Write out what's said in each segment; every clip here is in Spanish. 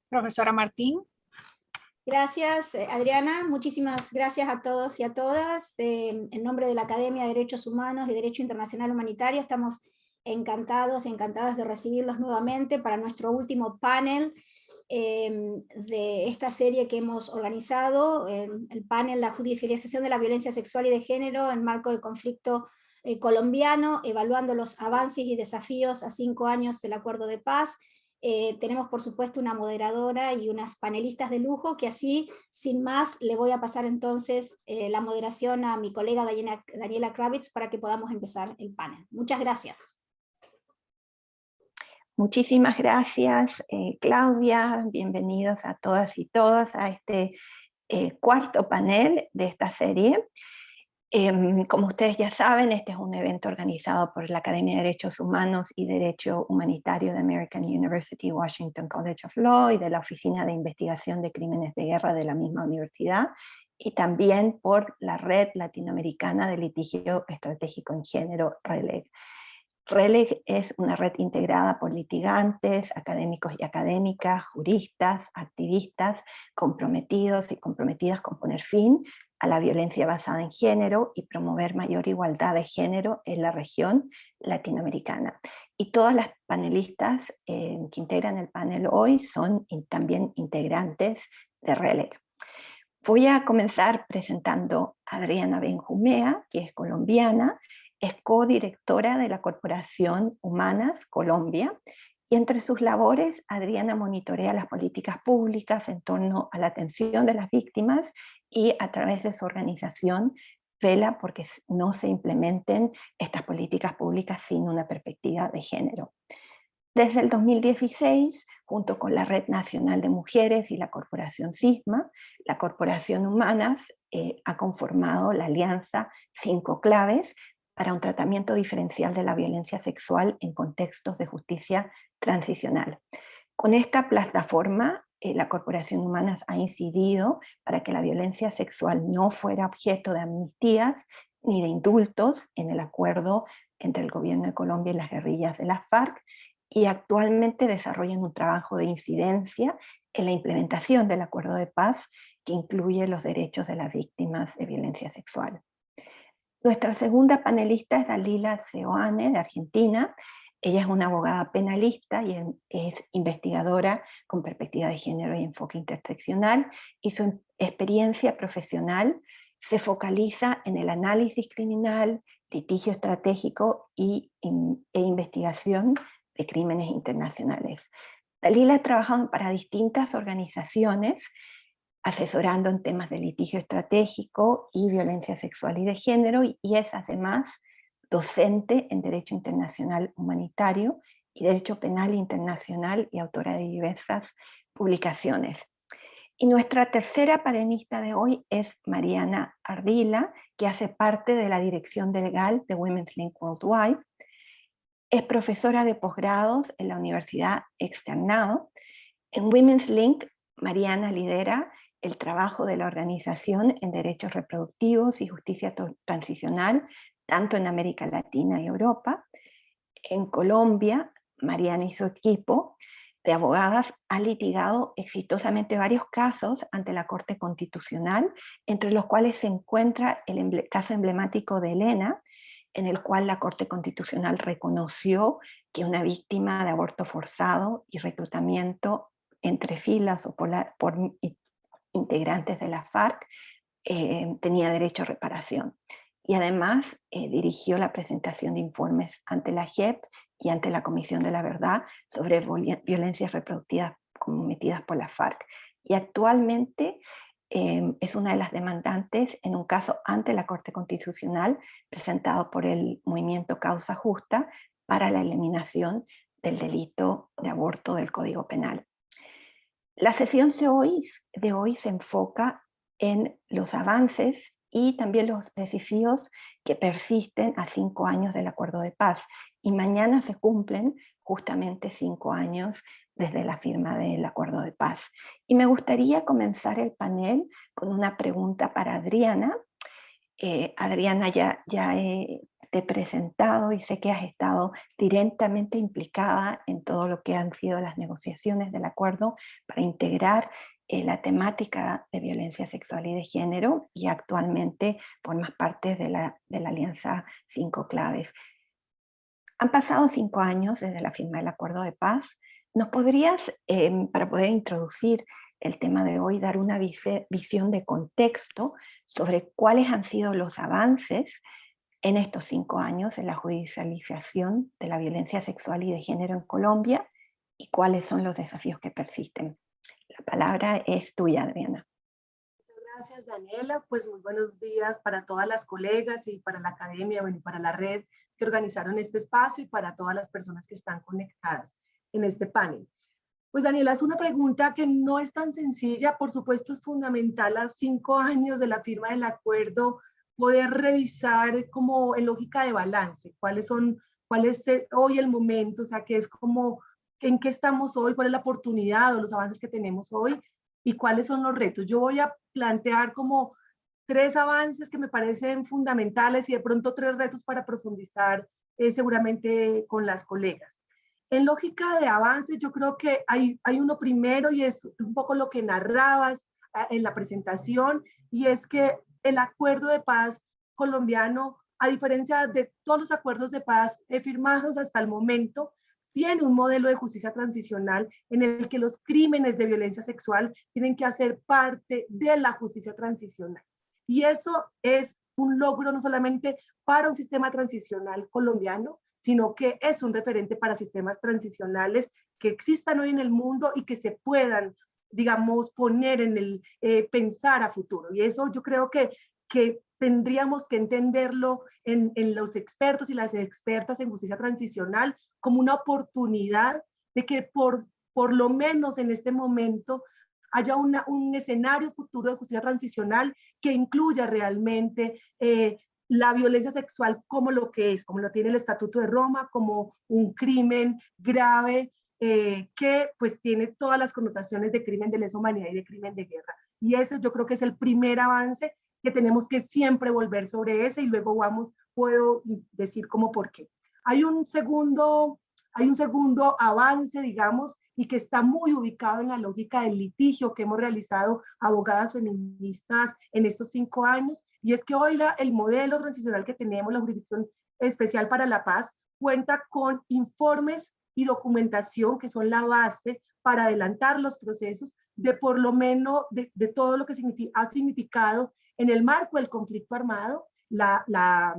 Profesora Martín. Gracias, Adriana. Muchísimas gracias a todos y a todas. En nombre de la Academia de Derechos Humanos y Derecho Internacional Humanitario, estamos encantados y encantadas de recibirlos nuevamente para nuestro último panel de esta serie que hemos organizado, el panel La judicialización de la violencia sexual y de género en marco del conflicto colombiano, evaluando los avances y desafíos a 5 años del acuerdo de paz. Tenemos por supuesto una moderadora y unas panelistas de lujo, que así, sin más, le voy a pasar entonces la moderación a mi colega Daniela Kravitz para que podamos empezar el panel. Muchas gracias. Muchísimas gracias, Claudia. Bienvenidos a todas y todos a este cuarto panel de esta serie. Como ustedes ya saben, este es un evento organizado por la Academia de Derechos Humanos y Derecho Humanitario de American University Washington College of Law y de la Oficina de Investigación de Crímenes de Guerra de la misma universidad, y también por la Red Latinoamericana de Litigio Estratégico en Género, RELEG. RELEG es una red integrada por litigantes, académicos y académicas, juristas, activistas, comprometidos y comprometidas con poner fin a la violencia basada en género y promover mayor igualdad de género en la región latinoamericana. Y todas las panelistas que integran el panel hoy son también integrantes de RELEG. Voy a comenzar presentando a Adriana Benjumea, que es colombiana, es codirectora de la Corporación Humanas Colombia, y entre sus labores Adriana monitorea las políticas públicas en torno a la atención de las víctimas y a través de su organización vela porque no se implementen estas políticas públicas sin una perspectiva de género. Desde el 2016, junto con la Red Nacional de Mujeres y la Corporación CISMA, la Corporación Humanas ha conformado la alianza 5 Claves para un tratamiento diferencial de la violencia sexual en contextos de justicia transicional. Con esta plataforma, la Corporación Humanas ha incidido para que la violencia sexual no fuera objeto de amnistías ni de indultos en el acuerdo entre el gobierno de Colombia y las guerrillas de las FARC, y actualmente desarrollan un trabajo de incidencia en la implementación del acuerdo de paz que incluye los derechos de las víctimas de violencia sexual. Nuestra segunda panelista es Dalila Seoane, de Argentina. Ella es una abogada penalista y es investigadora con perspectiva de género y enfoque interseccional, y su experiencia profesional se focaliza en el análisis criminal, litigio estratégico e investigación de crímenes internacionales. Dalila ha trabajado para distintas organizaciones, asesorando en temas de litigio estratégico y violencia sexual y de género, y es además docente en Derecho Internacional Humanitario y Derecho Penal Internacional y autora de diversas publicaciones. Y nuestra tercera panelista de hoy es Mariana Ardila, que hace parte de la dirección legal de Women's Link Worldwide. Es profesora de posgrados en la Universidad Externado. En Women's Link, Mariana lidera el trabajo de la organización en derechos reproductivos y justicia transicional, tanto en América Latina y Europa. En Colombia, Mariana y su equipo de abogadas han litigado exitosamente varios casos ante la Corte Constitucional, entre los cuales se encuentra el caso emblemático de Elena, en el cual la Corte Constitucional reconoció que una víctima de aborto forzado y reclutamiento entre filas o por integrantes de la FARC tenía derecho a reparación. Y además dirigió la presentación de informes ante la JEP y ante la Comisión de la Verdad sobre violencias reproductivas cometidas por la FARC. Y actualmente es una de las demandantes en un caso ante la Corte Constitucional presentado por el movimiento Causa Justa para la eliminación del delito de aborto del Código Penal. La sesión de hoy se enfoca en los avances y también los desafíos que persisten a 5 años del acuerdo de paz. Y mañana se cumplen justamente 5 años desde la firma del acuerdo de paz. Y me gustaría comenzar el panel con una pregunta para Adriana. Adriana ya he haberte presentado y sé que has estado directamente implicada en todo lo que han sido las negociaciones del acuerdo para integrar la temática de violencia sexual y de género, y actualmente formas parte de la Alianza 5 Claves. Han pasado 5 años desde la firma del acuerdo de paz. ¿Nos podrías, para poder introducir el tema de hoy, dar una visión de contexto sobre cuáles han sido los avances en estos 5 años en la judicialización de la violencia sexual y de género en Colombia y cuáles son los desafíos que persisten? La palabra es tuya, Adriana. Gracias, Daniela. Pues muy buenos días para todas las colegas y para la academia, bueno, y para la red que organizaron este espacio y para todas las personas que están conectadas en este panel. Pues Daniela, es una pregunta que no es tan sencilla. Por supuesto, es fundamental a 5 años de la firma del acuerdo poder revisar como en lógica de balance cuál es hoy el momento, o sea, que es como en qué estamos hoy, cuál es la oportunidad o los avances que tenemos hoy y cuáles son los retos. Yo voy a plantear como 3 avances que me parecen fundamentales y de pronto 3 retos para profundizar seguramente con las colegas. En lógica de avances, yo creo que hay uno primero y es un poco lo que narrabas en la presentación, y es que el acuerdo de paz colombiano, a diferencia de todos los acuerdos de paz firmados hasta el momento, tiene un modelo de justicia transicional en el que los crímenes de violencia sexual tienen que hacer parte de la justicia transicional. Y eso es un logro no solamente para un sistema transicional colombiano, sino que es un referente para sistemas transicionales que existan hoy en el mundo y que se puedan, digamos, poner en el pensar a futuro. Y eso yo creo que tendríamos que entenderlo en los expertos y las expertas en justicia transicional como una oportunidad de que por lo menos en este momento haya un escenario futuro de justicia transicional que incluya realmente la violencia sexual como lo que es, como lo tiene el Estatuto de Roma, como un crimen grave que pues tiene todas las connotaciones de crimen de lesa humanidad y de crimen de guerra. Y ese yo creo que es el primer avance que tenemos que siempre volver sobre ese, y luego puedo decir como por qué. Hay un segundo avance, digamos, y que está muy ubicado en la lógica del litigio que hemos realizado abogadas feministas en estos 5 años, y es que hoy el modelo transicional que tenemos, la Jurisdicción Especial para la Paz, cuenta con informes y documentación que son la base para adelantar los procesos de por lo menos de todo lo que ha significado en el marco del conflicto armado la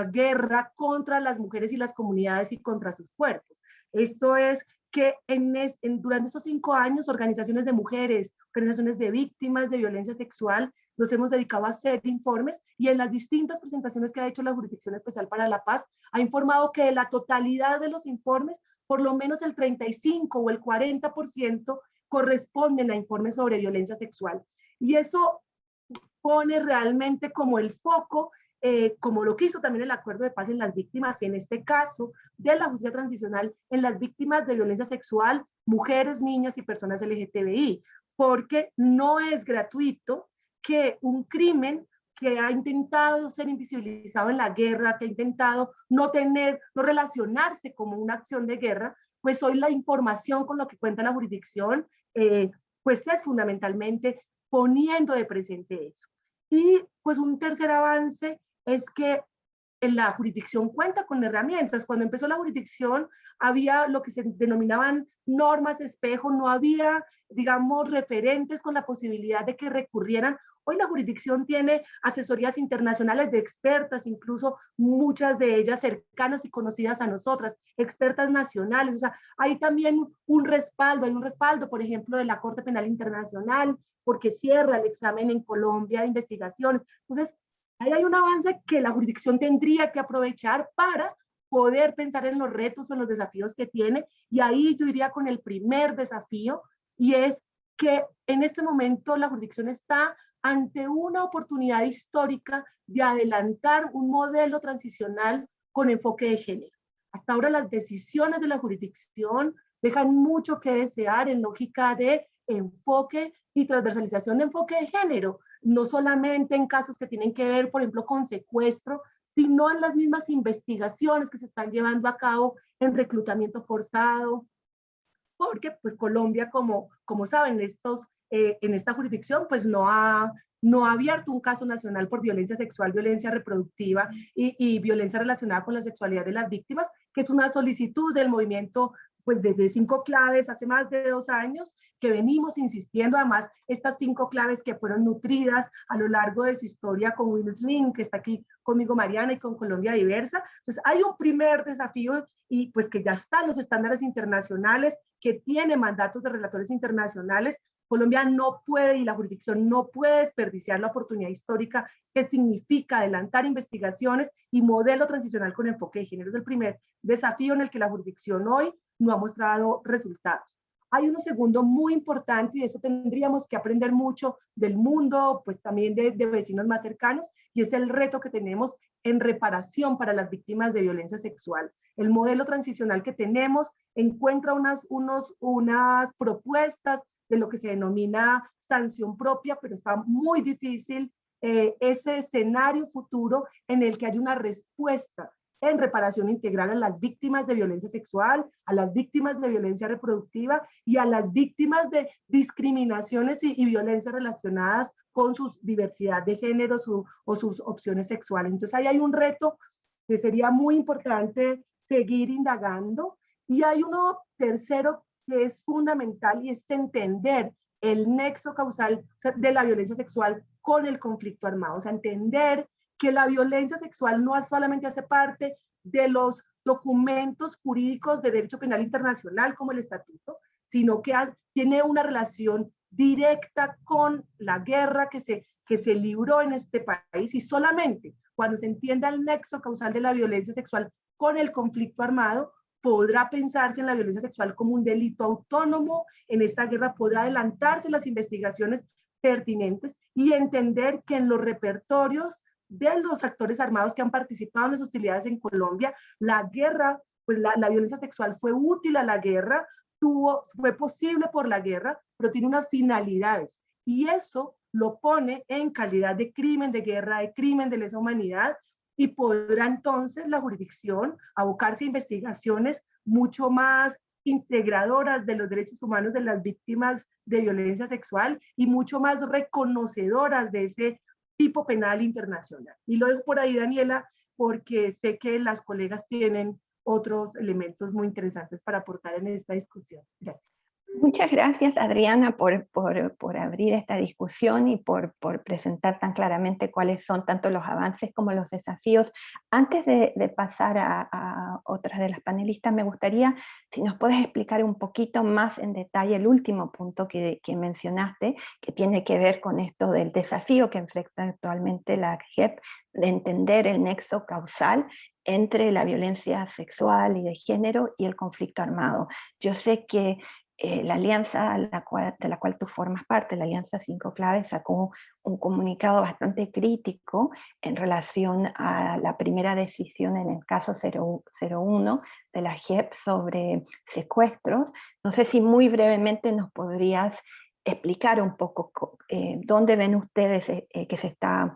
guerra contra las mujeres y las comunidades y contra sus cuerpos. Esto es que durante estos 5 años, organizaciones de mujeres, organizaciones de víctimas de violencia sexual, nos hemos dedicado a hacer informes, y en las distintas presentaciones que ha hecho la Jurisdicción Especial para la Paz, ha informado que de la totalidad de los informes, por lo menos el 35 o el 40% corresponden a informes sobre violencia sexual. Y eso pone realmente como el foco, como lo que hizo también el acuerdo de paz en las víctimas, y en este caso de la justicia transicional en las víctimas de violencia sexual, mujeres, niñas y personas LGTBI, porque no es gratuito que un crimen que ha intentado ser invisibilizado en la guerra, que ha intentado no relacionarse como una acción de guerra, pues hoy la información con lo que cuenta la jurisdicción, pues es fundamentalmente poniendo de presente eso. Y pues un tercer avance es que en la jurisdicción cuenta con herramientas. Cuando empezó la jurisdicción había lo que se denominaban normas espejo, no había, digamos, referentes con la posibilidad de que recurrieran. Hoy la jurisdicción tiene asesorías internacionales de expertas, incluso muchas de ellas cercanas y conocidas a nosotras, expertas nacionales. O sea, hay también un respaldo, por ejemplo, de la Corte Penal Internacional, porque cierra el examen en Colombia de investigaciones. Entonces, ahí hay un avance que la jurisdicción tendría que aprovechar para poder pensar en los retos o en los desafíos que tiene. Y ahí yo iría con el primer desafío, y es que en este momento la jurisdicción está ante una oportunidad histórica de adelantar un modelo transicional con enfoque de género. Hasta ahora las decisiones de la jurisdicción dejan mucho que desear en lógica de enfoque y transversalización de enfoque de género, no solamente en casos que tienen que ver, por ejemplo, con secuestro, sino en las mismas investigaciones que se están llevando a cabo en reclutamiento forzado, porque pues Colombia, como saben, en esta jurisdicción pues no ha abierto un caso nacional por violencia sexual, violencia reproductiva y violencia relacionada con la sexualidad de las víctimas, que es una solicitud del movimiento pues desde 5 claves hace más de 2 años, que venimos insistiendo. Además, estas 5 claves que fueron nutridas a lo largo de su historia con Will Slim, que está aquí conmigo Mariana, y con Colombia Diversa. Entonces hay un primer desafío, y pues que ya están los estándares internacionales, que tiene mandatos de relatores internacionales. Colombia no puede, y la jurisdicción no puede desperdiciar la oportunidad histórica que significa adelantar investigaciones y modelo transicional con enfoque de género. Es el primer desafío en el que la jurisdicción hoy no ha mostrado resultados. Hay uno segundo muy importante, y de eso tendríamos que aprender mucho del mundo, pues también de vecinos más cercanos, y es el reto que tenemos en reparación para las víctimas de violencia sexual. El modelo transicional que tenemos encuentra unas propuestas de lo que se denomina sanción propia, pero está muy difícil ese escenario futuro en el que hay una respuesta en reparación integral a las víctimas de violencia sexual, a las víctimas de violencia reproductiva y a las víctimas de discriminaciones y violencias relacionadas con su diversidad de géneros o sus opciones sexuales. Entonces ahí hay un reto que sería muy importante seguir indagando. Y hay uno tercero que es fundamental, y es entender el nexo causal de la violencia sexual con el conflicto armado. O sea, entender que la violencia sexual no solamente hace parte de los documentos jurídicos de derecho penal internacional como el estatuto, sino que tiene una relación directa con la guerra que se libró en este país, y solamente cuando se entienda el nexo causal de la violencia sexual con el conflicto armado, podrá pensarse en la violencia sexual como un delito autónomo. En esta guerra podrá adelantarse las investigaciones pertinentes y entender que en los repertorios de los actores armados que han participado en las hostilidades en Colombia, la guerra, pues la violencia sexual fue útil a la guerra, fue posible por la guerra, pero tiene unas finalidades, y eso lo pone en calidad de crimen de guerra, de crimen de lesa humanidad, y podrá entonces la jurisdicción abocarse a investigaciones mucho más integradoras de los derechos humanos de las víctimas de violencia sexual y mucho más reconocedoras de ese tipo penal internacional. Y lo dejo por ahí, Daniela, porque sé que las colegas tienen otros elementos muy interesantes para aportar en esta discusión. Gracias. Muchas gracias, Adriana, por abrir esta discusión y por presentar tan claramente cuáles son tanto los avances como los desafíos. Antes de pasar a otras de las panelistas, me gustaría, si nos puedes explicar un poquito más en detalle el último punto que mencionaste, que tiene que ver con esto del desafío que enfrenta actualmente la JEP, de entender el nexo causal entre la violencia sexual y de género y el conflicto armado. Yo sé que la alianza de la cual tú formas parte, la Alianza 5 Claves, sacó un comunicado bastante crítico en relación a la primera decisión en el caso 01 de la JEP sobre secuestros. No sé si muy brevemente nos podrías explicar un poco dónde ven ustedes que se está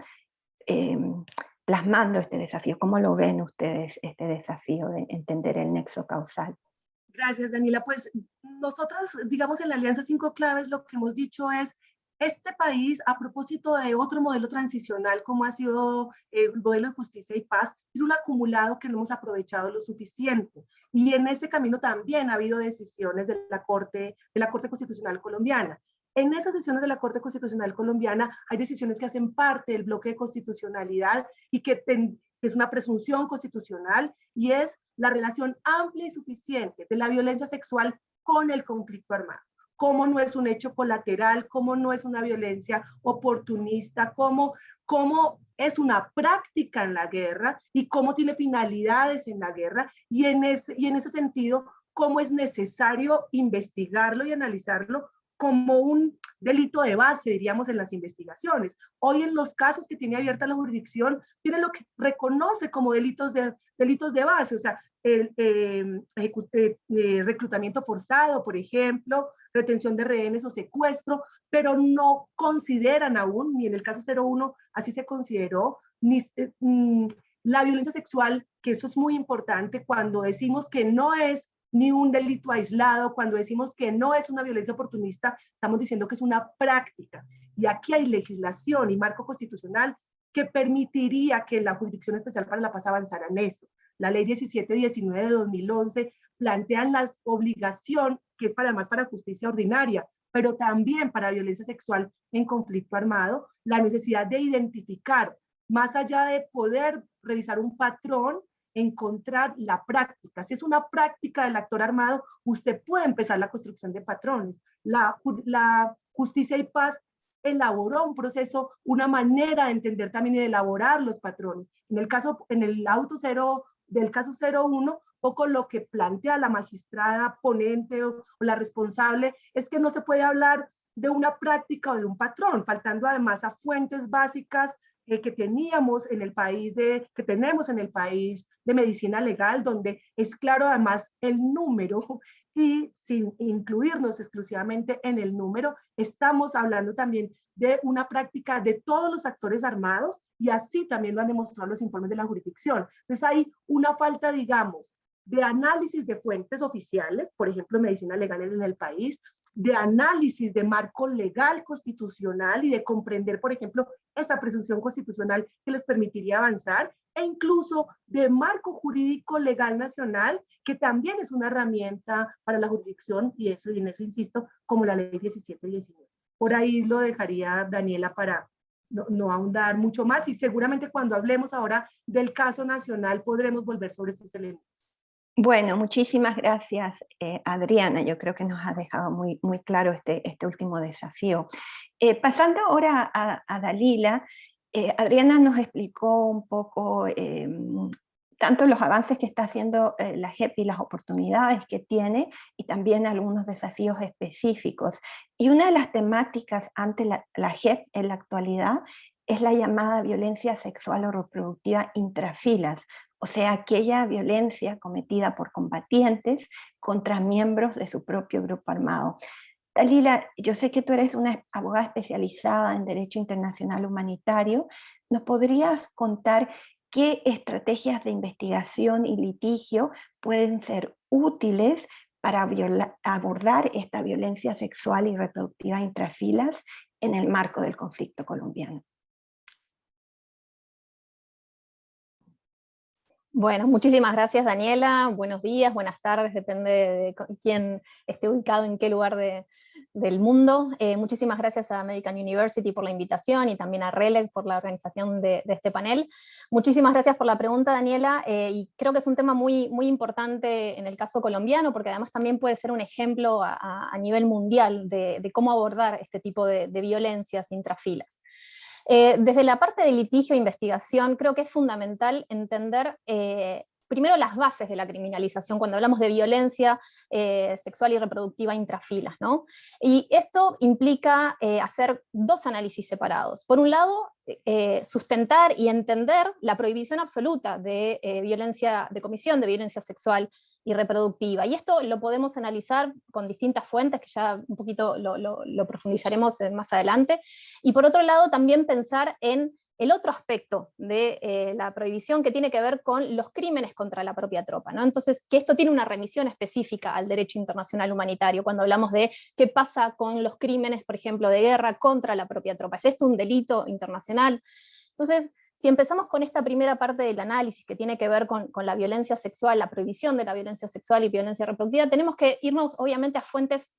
plasmando este desafío, cómo lo ven ustedes este desafío de entender el nexo causal. Gracias, Daniela. Pues nosotras, digamos, en la Alianza 5 Claves, lo que hemos dicho es, este país, a propósito de otro modelo transicional, como ha sido el modelo de justicia y paz, tiene un acumulado que no hemos aprovechado lo suficiente. Y en ese camino también ha habido decisiones de la Corte Constitucional Colombiana. En esas decisiones de la Corte Constitucional Colombiana hay decisiones que hacen parte del bloque de constitucionalidad y que es una presunción constitucional, y es la relación amplia y suficiente de la violencia sexual con el conflicto armado. Cómo no es un hecho colateral, cómo no es una violencia oportunista, cómo es una práctica en la guerra y cómo tiene finalidades en la guerra, y en ese sentido, cómo es necesario investigarlo y analizarlo como un delito de base, diríamos, en las investigaciones. Hoy en los casos que tiene abierta la jurisdicción, tiene lo que reconoce como delitos de base, o sea, reclutamiento forzado, por ejemplo, retención de rehenes o secuestro, pero no consideran aún, ni en el caso 01 así se consideró, La violencia sexual, que eso es muy importante, cuando decimos que no es ni un delito aislado, cuando decimos que no es una violencia oportunista, estamos diciendo que es una práctica. Y aquí hay legislación y marco constitucional que permitiría que la Jurisdicción Especial para la Paz avanzara en eso. La ley 1719 de 2011 plantean la obligación, que es además para justicia ordinaria, pero también para violencia sexual en conflicto armado, la necesidad de identificar, más allá de poder revisar un patrón, encontrar la práctica. Si es una práctica del actor armado, usted puede empezar la construcción de patrones. La Justicia y Paz elaboró un proceso, una manera de entender también y de elaborar los patrones. En el auto del caso 01, poco lo que plantea la magistrada ponente o la responsable es que no se puede hablar de una práctica o de un patrón, faltando además a fuentes básicas que teníamos en el país, que tenemos en el país de medicina legal, donde es claro además el número, y sin incluirnos exclusivamente en el número, estamos hablando también de una práctica de todos los actores armados, y así también lo han demostrado los informes de la jurisdicción. Entonces hay una falta, digamos, de análisis de fuentes oficiales, por ejemplo, medicina legal en el país, de análisis de marco legal constitucional y de comprender, por ejemplo, esa presunción constitucional que les permitiría avanzar, e incluso de marco jurídico legal nacional, que también es una herramienta para la jurisdicción, y en eso insisto, como la ley 1719. Por ahí lo dejaría, Daniela, para no ahondar mucho más, y seguramente cuando hablemos ahora del caso nacional podremos volver sobre estos elementos. Bueno, muchísimas gracias, Adriana. Yo creo que nos ha dejado muy, muy claro este último desafío. Pasando ahora a Dalila, Adriana nos explicó un poco tanto los avances que está haciendo la JEP y las oportunidades que tiene, y también algunos desafíos específicos. Y una de las temáticas ante la JEP en la actualidad es la llamada violencia sexual o reproductiva intrafilas, o sea, aquella violencia cometida por combatientes contra miembros de su propio grupo armado. Dalila, yo sé que tú eres una abogada especializada en Derecho Internacional Humanitario. ¿Nos podrías contar qué estrategias de investigación y litigio pueden ser útiles para abordar esta violencia sexual y reproductiva intrafilas en el marco del conflicto colombiano? Bueno, muchísimas gracias, Daniela. Buenos días, buenas tardes, depende de quién esté ubicado en qué lugar del mundo. Muchísimas gracias a American University por la invitación y también a RELEC por la organización de este panel. Muchísimas gracias por la pregunta, Daniela, y creo que es un tema muy, muy importante en el caso colombiano, porque además también puede ser un ejemplo a nivel mundial de cómo abordar este tipo de violencias intrafilas. Desde la parte de litigio e investigación, creo que es fundamental entender primero las bases de la criminalización cuando hablamos de violencia sexual y reproductiva intrafilas, ¿no? Y esto implica hacer dos análisis separados. Por un lado, sustentar y entender la prohibición absoluta de comisión de violencia sexual y reproductiva. Y esto lo podemos analizar con distintas fuentes, que ya un poquito lo profundizaremos más adelante. Y por otro lado, también pensar en el otro aspecto de la prohibición, que tiene que ver con los crímenes contra la propia tropa, ¿no? Entonces, que esto tiene una remisión específica al derecho internacional humanitario, cuando hablamos de qué pasa con los crímenes, por ejemplo, de guerra contra la propia tropa. ¿Es esto un delito internacional? Entonces, si empezamos con esta primera parte del análisis que tiene que ver con la violencia sexual, la prohibición de la violencia sexual y violencia reproductiva, tenemos que irnos obviamente a fuentes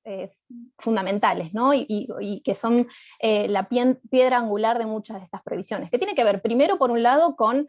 fundamentales, ¿no? y que son la piedra angular de muchas de estas prohibiciones, que tiene que ver primero, por un lado, con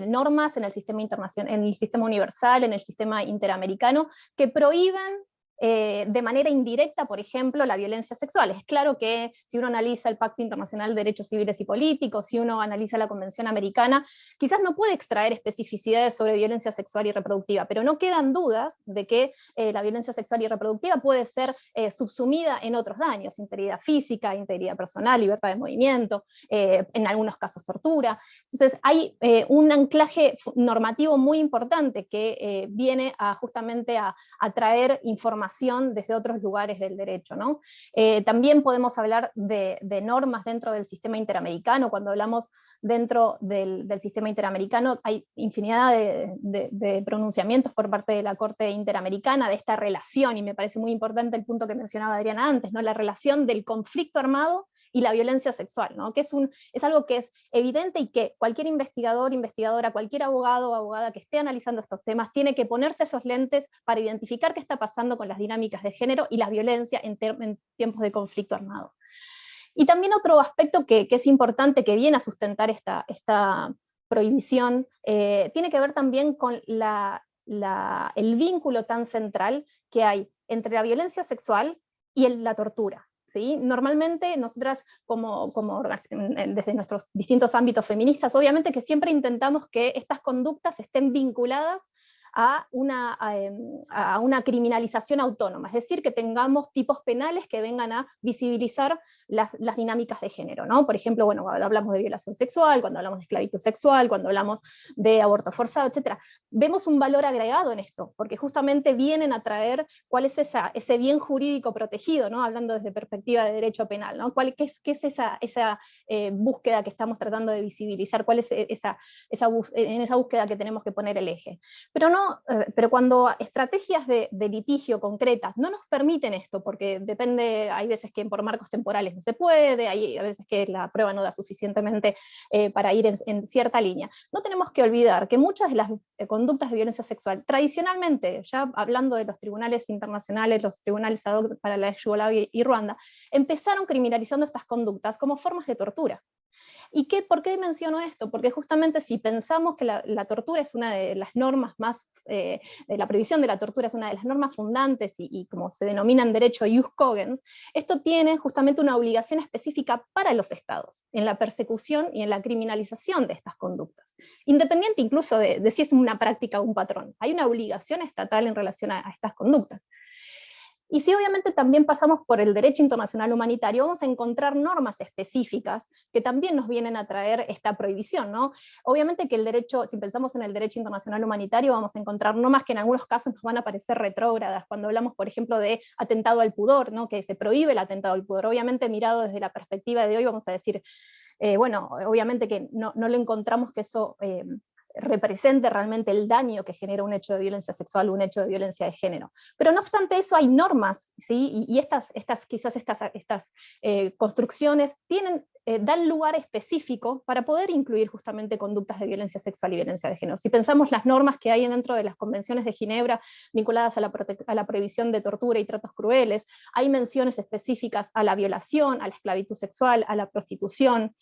normas en el sistema internacional, en el sistema universal, en el sistema interamericano, que prohíben de manera indirecta, por ejemplo, la violencia sexual. Es claro que si uno analiza el Pacto Internacional de Derechos Civiles y Políticos, si uno analiza la Convención Americana, quizás no puede extraer especificidades sobre violencia sexual y reproductiva, pero no quedan dudas de que la violencia sexual y reproductiva puede ser subsumida en otros daños: integridad física, integridad personal, libertad de movimiento, en algunos casos tortura. Entonces hay un anclaje normativo muy importante que viene justamente a traer información información desde otros lugares del derecho, ¿no? También podemos hablar de normas dentro del sistema interamericano. Cuando hablamos dentro del sistema interamericano hay infinidad de pronunciamientos por parte de la Corte Interamericana de esta relación, y me parece muy importante el punto que mencionaba Adriana antes, ¿no? La relación del conflicto armado y la violencia sexual, ¿no? Que es algo que es evidente y que cualquier investigador, investigadora, cualquier abogado o abogada que esté analizando estos temas tiene que ponerse esos lentes para identificar qué está pasando con las dinámicas de género y la violencia en tiempos de conflicto armado. Y también otro aspecto que es importante, que viene a sustentar esta prohibición, tiene que ver también con el vínculo tan central que hay entre la violencia sexual y la tortura. ¿Sí? Normalmente nosotras, desde nuestros distintos ámbitos feministas, obviamente que siempre intentamos que estas conductas estén vinculadas a una criminalización autónoma, es decir, que tengamos tipos penales que vengan a visibilizar las dinámicas de género, ¿no? Por ejemplo, bueno, cuando hablamos de violación sexual, cuando hablamos de esclavitud sexual, cuando hablamos de aborto forzado, etc. Vemos un valor agregado en esto, porque justamente vienen a traer cuál es ese bien jurídico protegido, ¿no? Hablando desde perspectiva de derecho penal, ¿no? ¿Qué es esa búsqueda que estamos tratando de visibilizar? ¿Cuál es en esa búsqueda que tenemos que poner el eje? Pero cuando estrategias de litigio concretas no nos permiten esto, porque depende, hay veces que por marcos temporales no se puede, hay a veces que la prueba no da suficientemente para ir en cierta línea, no tenemos que olvidar que muchas de las conductas de violencia sexual, tradicionalmente, ya hablando de los tribunales internacionales, los tribunales ad hoc para la ex Yugoslavia y Ruanda, empezaron criminalizando estas conductas como formas de tortura. ¿Y por qué menciono esto? Porque justamente si pensamos que la tortura es una de las normas más, la prohibición de la tortura es una de las normas fundantes y como se denomina en derecho ius cogens, esto tiene justamente una obligación específica para los estados, en la persecución y en la criminalización de estas conductas. Independiente incluso de si es una práctica o un patrón, hay una obligación estatal en relación a estas conductas. Y si obviamente también pasamos por el derecho internacional humanitario, vamos a encontrar normas específicas que también nos vienen a traer esta prohibición, ¿no? Obviamente que el derecho, si pensamos en el derecho internacional humanitario, vamos a encontrar normas que en algunos casos nos van a parecer retrógradas, cuando hablamos, por ejemplo, de atentado al pudor, ¿no? Que se prohíbe el atentado al pudor. Obviamente mirado desde la perspectiva de hoy vamos a decir, bueno, obviamente que no le encontramos que eso represente realmente el daño que genera un hecho de violencia sexual o un hecho de violencia de género. Pero no obstante eso hay normas, ¿sí? Y estas construcciones dan lugar específico para poder incluir justamente conductas de violencia sexual y violencia de género. Si pensamos las normas que hay dentro de las convenciones de Ginebra vinculadas a la prohibición de tortura y tratos crueles, hay menciones específicas a la violación, a la esclavitud sexual, a la prostitución,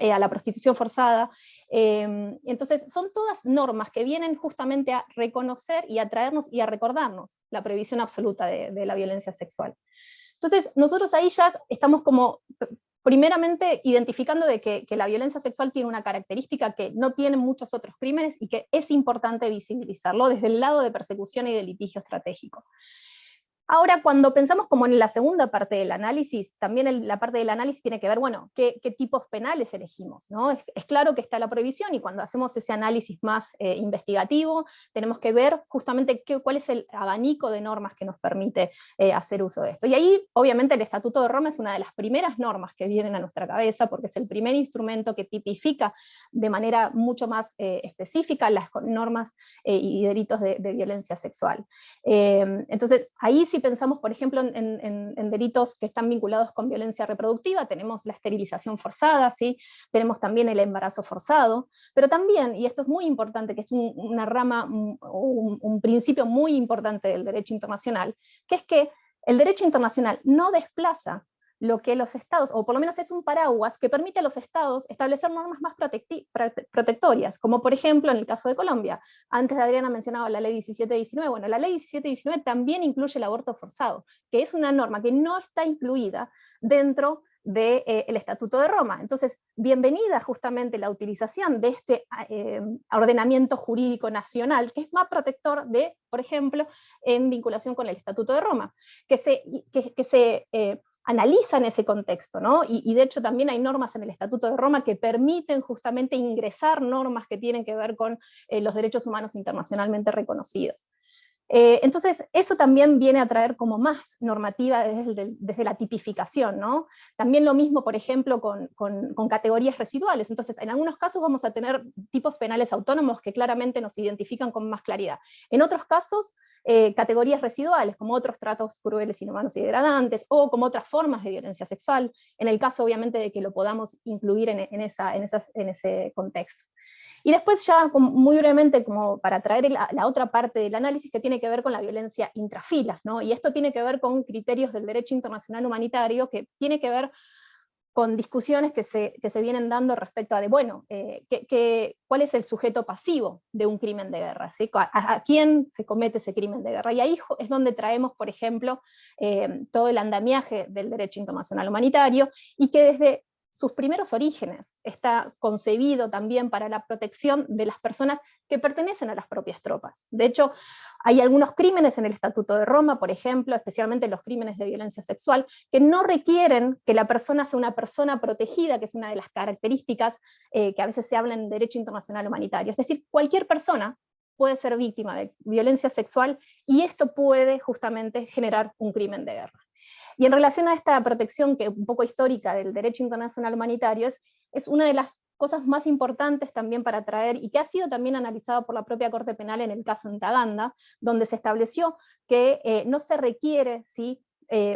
a la prostitución forzada. Entonces son todas normas que vienen justamente a reconocer y a traernos y a recordarnos la prohibición absoluta de la violencia sexual. Entonces nosotros ahí ya estamos como primeramente identificando de que la violencia sexual tiene una característica que no tienen muchos otros crímenes y que es importante visibilizarlo desde el lado de persecución y de litigio estratégico. Ahora, cuando pensamos como en la segunda parte del análisis, también la parte del análisis tiene que ver, bueno, qué tipos penales elegimos, ¿no? Es claro que está la prohibición, y cuando hacemos ese análisis más investigativo, tenemos que ver justamente cuál es el abanico de normas que nos permite hacer uso de esto. Y ahí, obviamente, el Estatuto de Roma es una de las primeras normas que vienen a nuestra cabeza, porque es el primer instrumento que tipifica de manera mucho más específica las normas y delitos de violencia sexual. Entonces, ahí sí pensamos, por ejemplo, en delitos que están vinculados con violencia reproductiva, tenemos la esterilización forzada, ¿sí? Tenemos también el embarazo forzado, pero también, y esto es muy importante, que es una rama, un principio muy importante del derecho internacional, que es que el derecho internacional no desplaza lo que los estados, o por lo menos es un paraguas que permite a los estados establecer normas más protectorias, como por ejemplo en el caso de Colombia. Antes Adriana mencionaba la ley 1719, bueno, la ley 1719 también incluye el aborto forzado, que es una norma que no está incluida dentro del Estatuto de Roma. Entonces, bienvenida justamente la utilización de este ordenamiento jurídico nacional, que es más protector de, por ejemplo, en vinculación con el Estatuto de Roma, que se analiza en ese contexto, ¿no? Y de hecho también hay normas en el Estatuto de Roma que permiten justamente ingresar normas que tienen que ver con los derechos humanos internacionalmente reconocidos. Entonces, eso también viene a traer como más normativa desde la tipificación, ¿no? También lo mismo, por ejemplo, con categorías residuales. Entonces, en algunos casos vamos a tener tipos penales autónomos que claramente nos identifican con más claridad. En otros casos, categorías residuales, como otros tratos crueles, inhumanos y degradantes, o como otras formas de violencia sexual, en el caso, obviamente, de que lo podamos incluir en ese contexto. Y después ya muy brevemente, como para traer la otra parte del análisis que tiene que ver con la violencia intrafilas, ¿no? Y esto tiene que ver con criterios del derecho internacional humanitario, que tiene que ver con discusiones que se vienen dando respecto a bueno, cuál es el sujeto pasivo de un crimen de guerra, ¿sí? ¿A quién se comete ese crimen de guerra? Y ahí es donde traemos, por ejemplo, todo el andamiaje del derecho internacional humanitario, y que desde sus primeros orígenes está concebido también para la protección de las personas que pertenecen a las propias tropas. De hecho, hay algunos crímenes en el Estatuto de Roma, por ejemplo, especialmente los crímenes de violencia sexual, que no requieren que la persona sea una persona protegida, que es una de las características que a veces se habla en derecho internacional humanitario. Es decir, cualquier persona puede ser víctima de violencia sexual, y esto puede justamente generar un crimen de guerra. Y en relación a esta protección, que un poco histórica del derecho internacional humanitario, es una de las cosas más importantes también para traer, y que ha sido también analizada por la propia Corte Penal en el caso Ntaganda, donde se estableció que no se requiere, ¿sí?,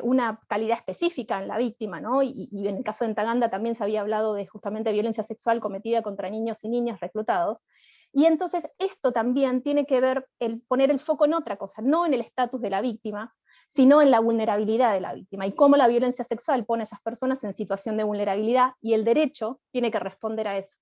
una calidad específica en la víctima, ¿no? Y en el caso de Ntaganda también se había hablado de justamente violencia sexual cometida contra niños y niñas reclutados. Y entonces esto también tiene que ver poner el foco en otra cosa, no en el estatus de la víctima, sino en la vulnerabilidad de la víctima, y cómo la violencia sexual pone a esas personas en situación de vulnerabilidad, y el derecho tiene que responder a eso.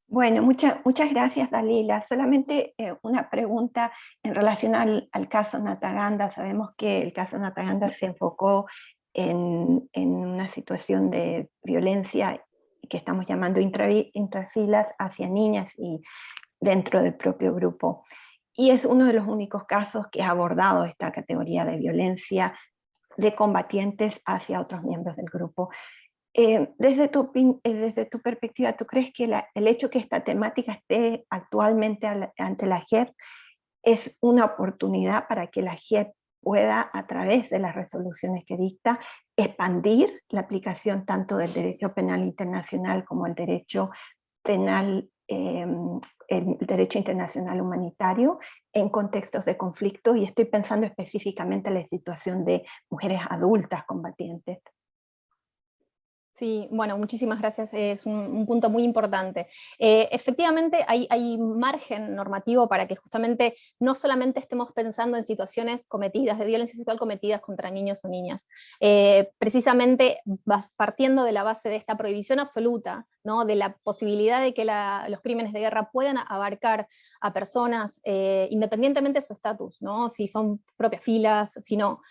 Bueno, muchas gracias, Dalila. Solamente una pregunta en relación al caso Ntaganda. Sabemos que el caso Ntaganda se enfocó en una situación de violencia que estamos llamando intrafilas hacia niñas y dentro del propio grupo. Y es uno de los únicos casos que ha abordado esta categoría de violencia de combatientes hacia otros miembros del grupo. Desde tu perspectiva, ¿tú crees que el hecho que esta temática esté actualmente ante la JEP es una oportunidad para que la JEP pueda, a través de las resoluciones que dicta, expandir la aplicación tanto del derecho penal internacional como el derecho penal, el derecho internacional humanitario en contextos de conflicto? Y estoy pensando específicamente en la situación de mujeres adultas combatientes. Sí, bueno, muchísimas gracias, es un punto muy importante. Efectivamente hay margen normativo para que justamente no solamente estemos pensando en situaciones cometidas, de violencia sexual cometidas contra niños o niñas. Precisamente partiendo de la base de esta prohibición absoluta, ¿no?, de la posibilidad de que los crímenes de guerra puedan abarcar a personas independientemente de su estatus, ¿no?, si son propias filas, si no,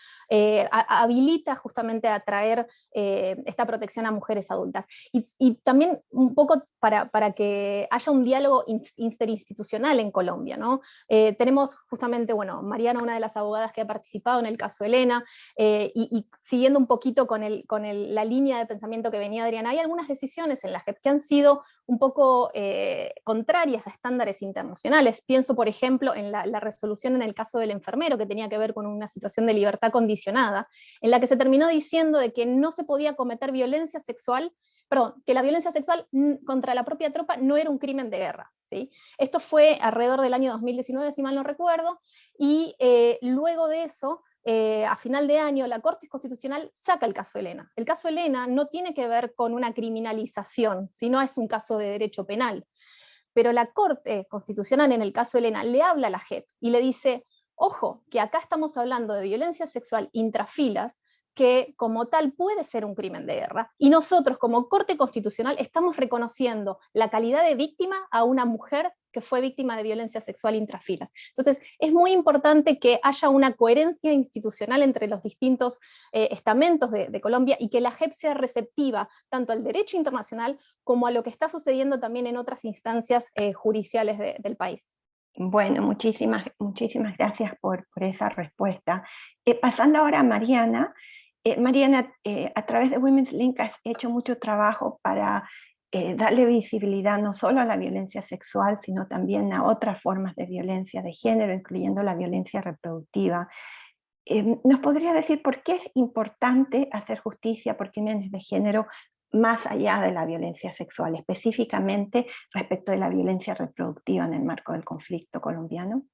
habilita justamente a traer esta protección a mujeres adultas. Y también un poco para que haya un diálogo interinstitucional en Colombia, ¿no? Tenemos justamente, bueno, Mariana, una de las abogadas que ha participado en el caso Elena, y siguiendo un poquito con la línea de pensamiento que venía Adriana, hay algunas decisiones en la JEP que han sido un poco contrarias a estándares internacionales. Pienso, por ejemplo, en la resolución en el caso del enfermero, que tenía que ver con una situación de libertad condicionada, en la que se terminó diciendo de que no se podía cometer violencia sexual, que la violencia sexual contra la propia tropa no era un crimen de guerra, ¿sí? Esto fue alrededor del año 2019, si mal no recuerdo, y luego de eso, a final de año, la Corte Constitucional saca el caso Elena. El caso Elena no tiene que ver con una criminalización, sino es un caso de derecho penal. Pero la Corte Constitucional en el caso Elena le habla a la JEP y le dice, ojo, que acá estamos hablando de violencia sexual intrafilas, que como tal puede ser un crimen de guerra, y nosotros como Corte Constitucional estamos reconociendo la calidad de víctima a una mujer que fue víctima de violencia sexual intrafilas. Entonces, es muy importante que haya una coherencia institucional entre los distintos estamentos de Colombia, y que la JEP sea receptiva tanto al derecho internacional como a lo que está sucediendo también en otras instancias judiciales del país. Bueno, muchísimas gracias por esa respuesta. Pasando ahora a Mariana. Mariana, a través de Women's Link has hecho mucho trabajo para darle visibilidad no solo a la violencia sexual, sino también a otras formas de violencia de género, incluyendo la violencia reproductiva. ¿Nos podría decir por qué es importante hacer justicia por crímenes de género más allá de la violencia sexual, específicamente respecto de la violencia reproductiva en el marco del conflicto colombiano?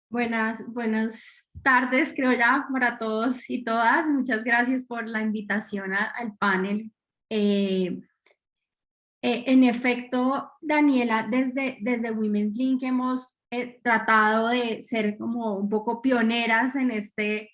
Buenas tardes, creo ya, para todos y todas. Muchas gracias por la invitación al panel. En efecto, Daniela, desde Women's Link hemos tratado de ser como un poco pioneras en este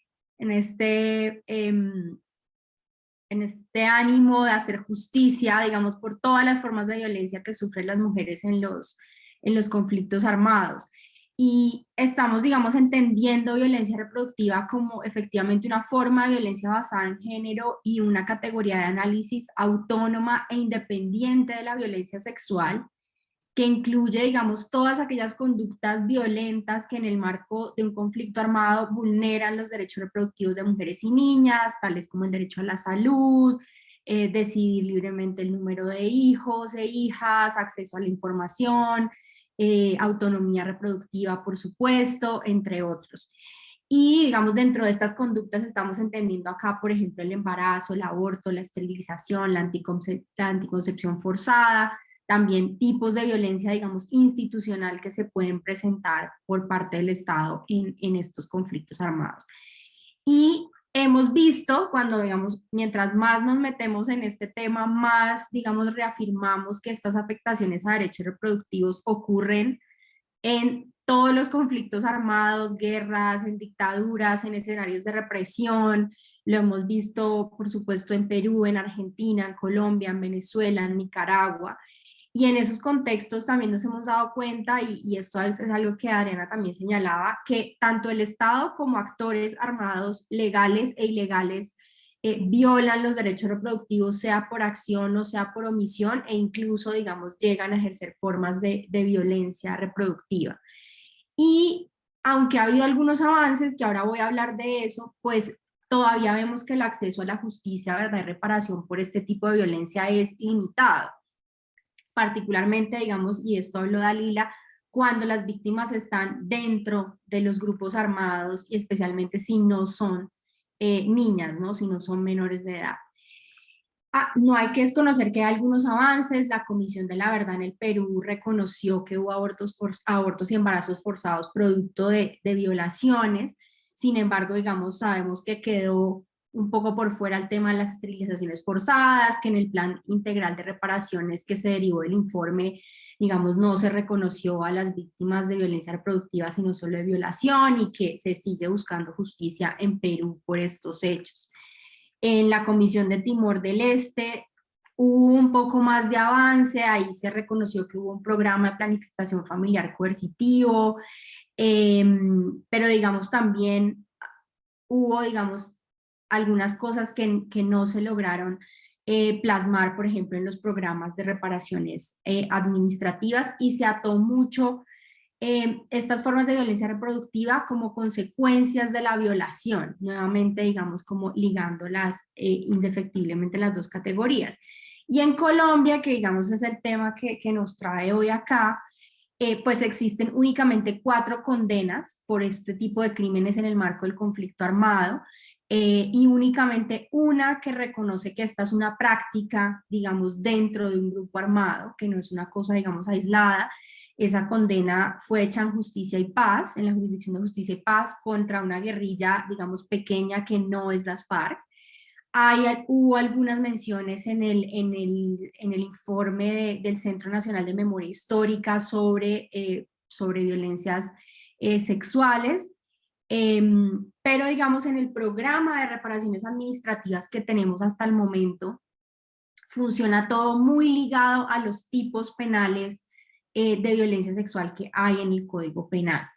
ánimo de hacer justicia, digamos, por todas las formas de violencia que sufren las mujeres en los conflictos armados. Y estamos, digamos, entendiendo violencia reproductiva como efectivamente una forma de violencia basada en género y una categoría de análisis autónoma e independiente de la violencia sexual, que incluye, digamos, todas aquellas conductas violentas que en el marco de un conflicto armado vulneran los derechos reproductivos de mujeres y niñas, tales como el derecho a la salud, decidir libremente el número de hijos e hijas, acceso a la información, autonomía reproductiva, por supuesto, entre otros. Y, digamos, dentro de estas conductas estamos entendiendo acá, por ejemplo, el embarazo, el aborto, la esterilización, la anticoncepción forzada, también tipos de violencia, digamos, institucional que se pueden presentar por parte del Estado en estos conflictos armados. Y hemos visto, cuando, digamos, mientras más nos metemos en este tema, más, digamos, reafirmamos que estas afectaciones a derechos reproductivos ocurren en todos los conflictos armados, guerras, en dictaduras, en escenarios de represión. Lo hemos visto, por supuesto, en Perú, en Argentina, en Colombia, en Venezuela, en Nicaragua. Y en esos contextos también nos hemos dado cuenta, y esto es algo que Adriana también señalaba, que tanto el Estado como actores armados legales e ilegales violan los derechos reproductivos, sea por acción o sea por omisión, e incluso, digamos, llegan a ejercer formas de violencia reproductiva. Y aunque ha habido algunos avances, que ahora voy a hablar de eso, pues todavía vemos que el acceso a la justicia, verdad y reparación por este tipo de violencia es limitado. Particularmente, digamos, y esto habló Dalila, cuando las víctimas están dentro de los grupos armados y especialmente si no son niñas, ¿no? Si no son menores de edad. No hay que desconocer que hay algunos avances. La Comisión de la Verdad en el Perú reconoció que hubo abortos y embarazos forzados producto de violaciones. Sin embargo, digamos, sabemos que quedó un poco por fuera el tema de las esterilizaciones forzadas, que en el plan integral de reparaciones que se derivó del informe, digamos, no se reconoció a las víctimas de violencia reproductiva, sino solo de violación, y que se sigue buscando justicia en Perú por estos hechos. En la Comisión de Timor del Este hubo un poco más de avance, ahí se reconoció que hubo un programa de planificación familiar coercitivo, pero digamos también hubo, digamos, algunas cosas que no se lograron plasmar, por ejemplo, en los programas de reparaciones administrativas, y se ató mucho estas formas de violencia reproductiva como consecuencias de la violación, nuevamente, digamos, como ligándolas indefectiblemente las dos categorías. Y en Colombia, que digamos es el tema que nos trae hoy acá, pues existen únicamente 4 condenas por este tipo de crímenes en el marco del conflicto armado, y únicamente una que reconoce que esta es una práctica, digamos, dentro de un grupo armado, que no es una cosa, digamos, aislada. Esa condena fue hecha en Justicia y Paz, en la Jurisdicción de Justicia y Paz, contra una guerrilla, digamos, pequeña que no es las FARC. Hubo algunas menciones en el informe del Centro Nacional de Memoria Histórica sobre violencias sexuales, pero digamos en el programa de reparaciones administrativas que tenemos hasta el momento, funciona todo muy ligado a los tipos penales de violencia sexual que hay en el Código Penal.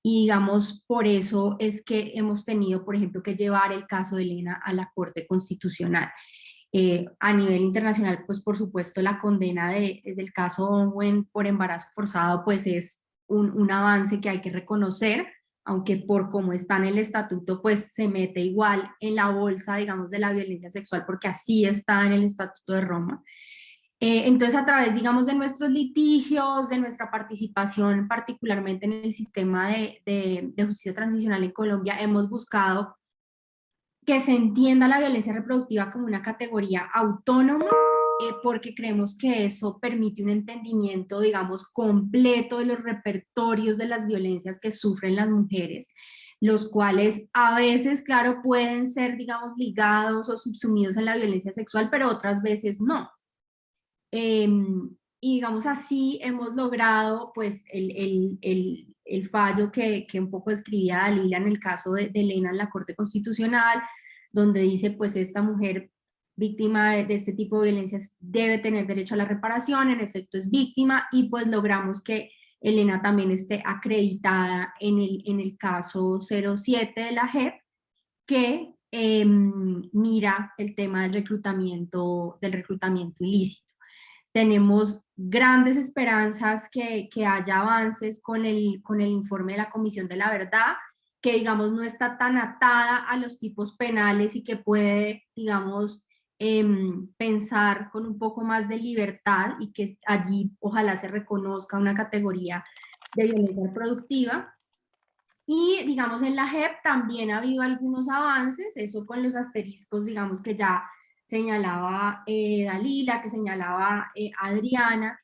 Y digamos, por eso es que hemos tenido, por ejemplo, que llevar el caso de Elena a la Corte Constitucional. A nivel internacional, pues por supuesto la condena del caso Owen por embarazo forzado, pues es un avance que hay que reconocer aunque por cómo está en el estatuto, pues se mete igual en la bolsa, digamos, de la violencia sexual, porque así está en el Estatuto de Roma. Entonces, a través, digamos, de nuestros litigios, de nuestra participación, particularmente en el sistema de justicia transicional en Colombia, hemos buscado que se entienda la violencia reproductiva como una categoría autónoma, porque creemos que eso permite un entendimiento, digamos, completo de los repertorios de las violencias que sufren las mujeres, los cuales a veces, claro, pueden ser, digamos, ligados o subsumidos en la violencia sexual, pero otras veces no. Y digamos así hemos logrado pues el fallo que un poco describía Dalila en el caso de Elena en la Corte Constitucional, donde dice pues esta mujer víctima de este tipo de violencias debe tener derecho a la reparación, en efecto es víctima, y pues logramos que Elena también esté acreditada en el caso 07 de la JEP, que mira el tema del reclutamiento ilícito. Tenemos grandes esperanzas que haya avances con el informe de la Comisión de la Verdad, que digamos no está tan atada a los tipos penales y que puede, digamos, pensar con un poco más de libertad, y que allí ojalá se reconozca una categoría de violencia reproductiva. Y digamos en la JEP también ha habido algunos avances, eso con los asteriscos, digamos, que ya señalaba Dalila, que señalaba Adriana.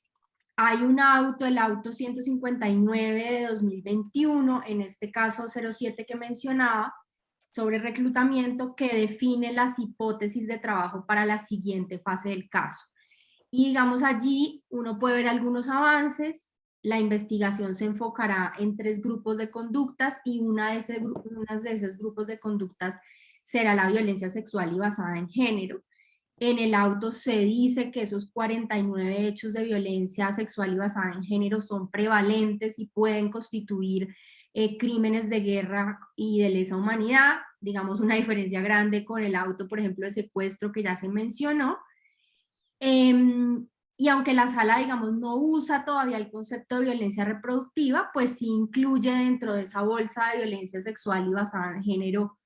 Hay un auto, el auto 159 de 2021, en este caso 07 que mencionaba, sobre reclutamiento, que define las hipótesis de trabajo para la siguiente fase del caso. Y digamos allí uno puede ver algunos avances. La investigación se enfocará en 3 grupos de conductas, y una de esos grupos de conductas será la violencia sexual y basada en género. En el auto se dice que esos 49 hechos de violencia sexual y basada en género son prevalentes y pueden constituir crímenes de guerra y de lesa humanidad, digamos una diferencia grande con el auto, por ejemplo, de secuestro que ya se mencionó. Y aunque la sala, digamos, no usa todavía el concepto de violencia reproductiva, pues sí incluye dentro de esa bolsa de violencia sexual y basada en género,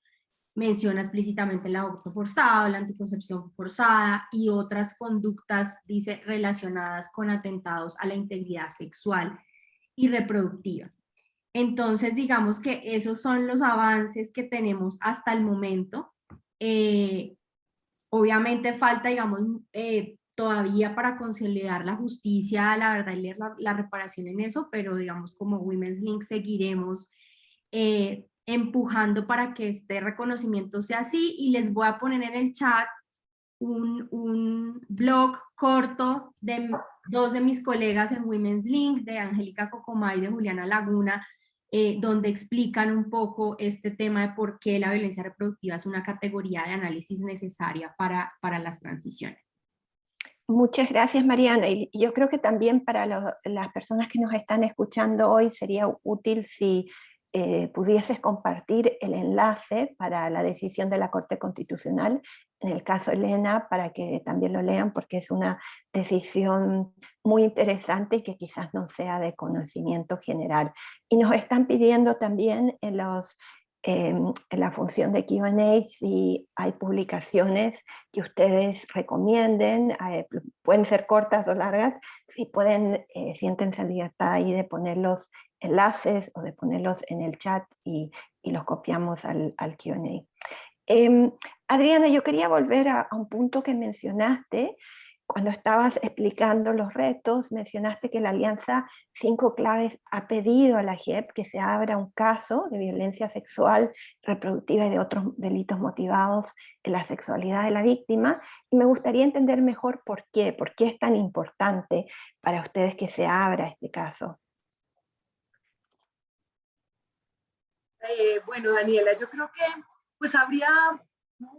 menciona explícitamente el aborto forzado, la anticoncepción forzada y otras conductas, dice, relacionadas con atentados a la integridad sexual y reproductiva. Entonces, digamos que esos son los avances que tenemos hasta el momento. Obviamente falta, digamos, todavía para consolidar la justicia, la verdad y la reparación en eso, pero digamos como Women's Link seguiremos empujando para que este reconocimiento sea así, y les voy a poner en el chat un blog corto de 2 de mis colegas en Women's Link, de Angélica Cocomay y de Juliana Laguna, donde explican un poco este tema de por qué la violencia reproductiva es una categoría de análisis necesaria para las transiciones. Muchas gracias, Mariana. Y yo creo que también para las personas que nos están escuchando hoy sería útil si pudieses compartir el enlace para la decisión de la Corte Constitucional, en el caso Elena, para que también lo lean, porque es una decisión muy interesante y que quizás no sea de conocimiento general. Y nos están pidiendo también en la función de Q&A si hay publicaciones que ustedes recomienden, pueden ser cortas o largas, si pueden, siéntense en libertad ahí de poner los enlaces o de ponerlos en el chat y los copiamos al Q&A. Adriana, yo quería volver a un punto que mencionaste. Cuando estabas explicando los retos, mencionaste que la Alianza 5 Claves ha pedido a la JEP que se abra un caso de violencia sexual, reproductiva y de otros delitos motivados en la sexualidad de la víctima, y me gustaría entender mejor por qué es tan importante para ustedes que se abra este caso. Bueno, Daniela, yo creo que pues habría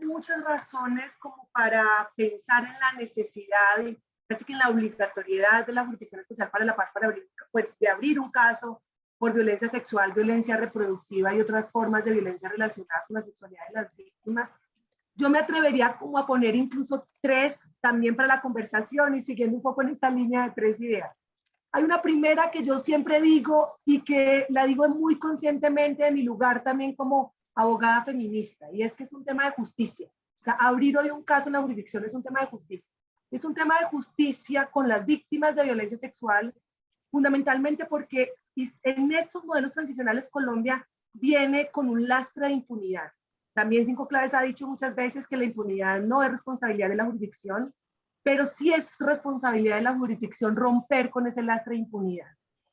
muchas razones como para pensar en la necesidad y casi que en la obligatoriedad de la Jurisdicción Especial para la Paz de abrir un caso por violencia sexual, violencia reproductiva y otras formas de violencia relacionadas con la sexualidad de las víctimas. Yo me atrevería como a poner incluso 3 también para la conversación y siguiendo un poco en esta línea de 3 ideas. Hay una primera que yo siempre digo y que la digo muy conscientemente de mi lugar también como abogada feminista, y es que es un tema de justicia. O sea, abrir hoy un caso en la jurisdicción es un tema de justicia. Es un tema de justicia con las víctimas de violencia sexual, fundamentalmente porque en estos modelos transicionales Colombia viene con un lastre de impunidad. También Cinco Claves ha dicho muchas veces que la impunidad no es responsabilidad de la jurisdicción, pero sí es responsabilidad de la jurisdicción romper con ese lastre de impunidad.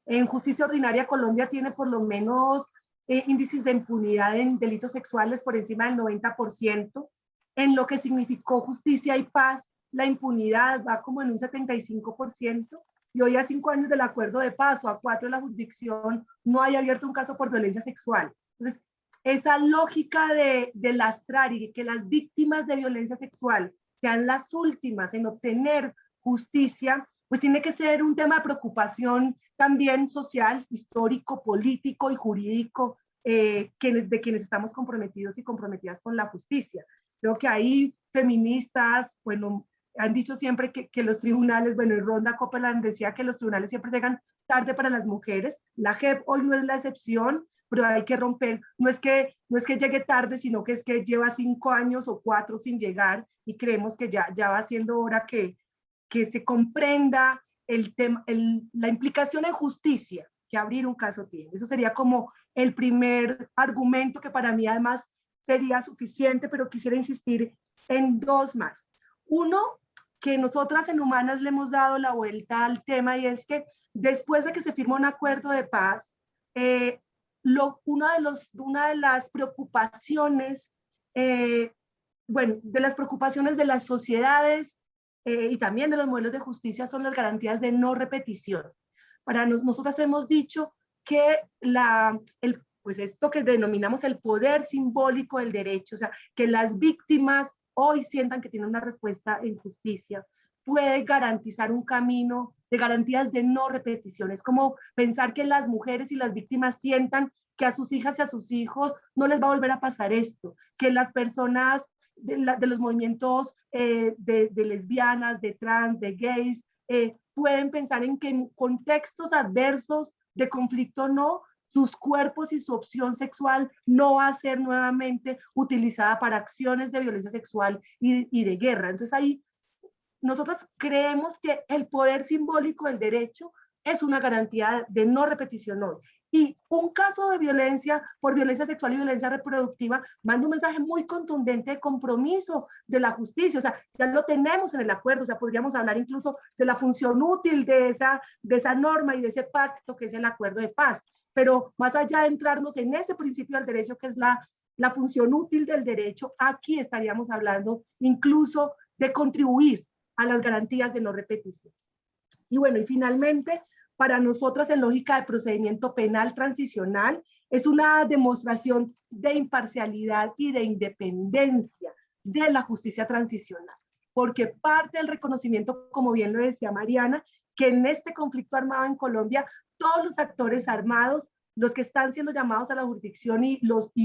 En justicia ordinaria, Colombia tiene por lo menos índices de impunidad en delitos sexuales por encima del 90%. En lo que significó justicia y paz, la impunidad va como en un 75%. Y hoy, a 5 años del acuerdo de paz o a 4 de la jurisdicción, no hay abierto un caso por violencia sexual. Entonces, esa lógica de lastrar y que las víctimas de violencia sexual sean las últimas en obtener justicia, pues tiene que ser un tema de preocupación también social, histórico, político y jurídico de quienes estamos comprometidos y comprometidas con la justicia. Creo que hay feministas, bueno, han dicho siempre que los tribunales, bueno, Ronda Copeland decía que los tribunales siempre llegan tarde para las mujeres. La JEP hoy no es la excepción, pero hay que romper, no es que llegue tarde, sino que es que lleva 5 años o 4 sin llegar, y creemos que ya va siendo hora que se comprenda el tema, la implicación en justicia que abrir un caso tiene. Eso sería como el primer argumento, que para mí además sería suficiente, pero quisiera insistir en 2 más. Uno, que nosotras en Humanas le hemos dado la vuelta al tema, y es que después de que se firmó un acuerdo de paz, una de las preocupaciones, bueno, de las preocupaciones de las sociedades y también de los modelos de justicia son las garantías de no repetición. Para nosotras hemos dicho que pues esto que denominamos el poder simbólico del derecho, o sea, que las víctimas hoy sientan que tienen una respuesta en justicia, puede garantizar un camino de garantías de no repetición. Es como pensar que las mujeres y las víctimas sientan que a sus hijas y a sus hijos no les va a volver a pasar esto, que las personas de los movimientos de lesbianas, de trans, de gays, pueden pensar en que en contextos adversos de conflicto no, sus cuerpos y su opción sexual no va a ser nuevamente utilizada para acciones de violencia sexual y de guerra. Entonces ahí nosotros creemos que el poder simbólico del derecho es una garantía de no repetición hoy. Y un caso de violencia por violencia sexual y violencia reproductiva manda un mensaje muy contundente de compromiso de la justicia. O sea, ya lo tenemos en el acuerdo. O sea, podríamos hablar incluso de la función útil de esa norma y de ese pacto que es el acuerdo de paz. Pero más allá de entrarnos en ese principio del derecho, que es la función útil del derecho, aquí estaríamos hablando incluso de contribuir a las garantías de no repetición. Y bueno, y finalmente, para nosotras en lógica de procedimiento penal transicional, es una demostración de imparcialidad y de independencia de la justicia transicional, porque parte del reconocimiento, como bien lo decía Mariana, que en este conflicto armado en Colombia, todos los actores armados, los que están siendo llamados a la jurisdicción y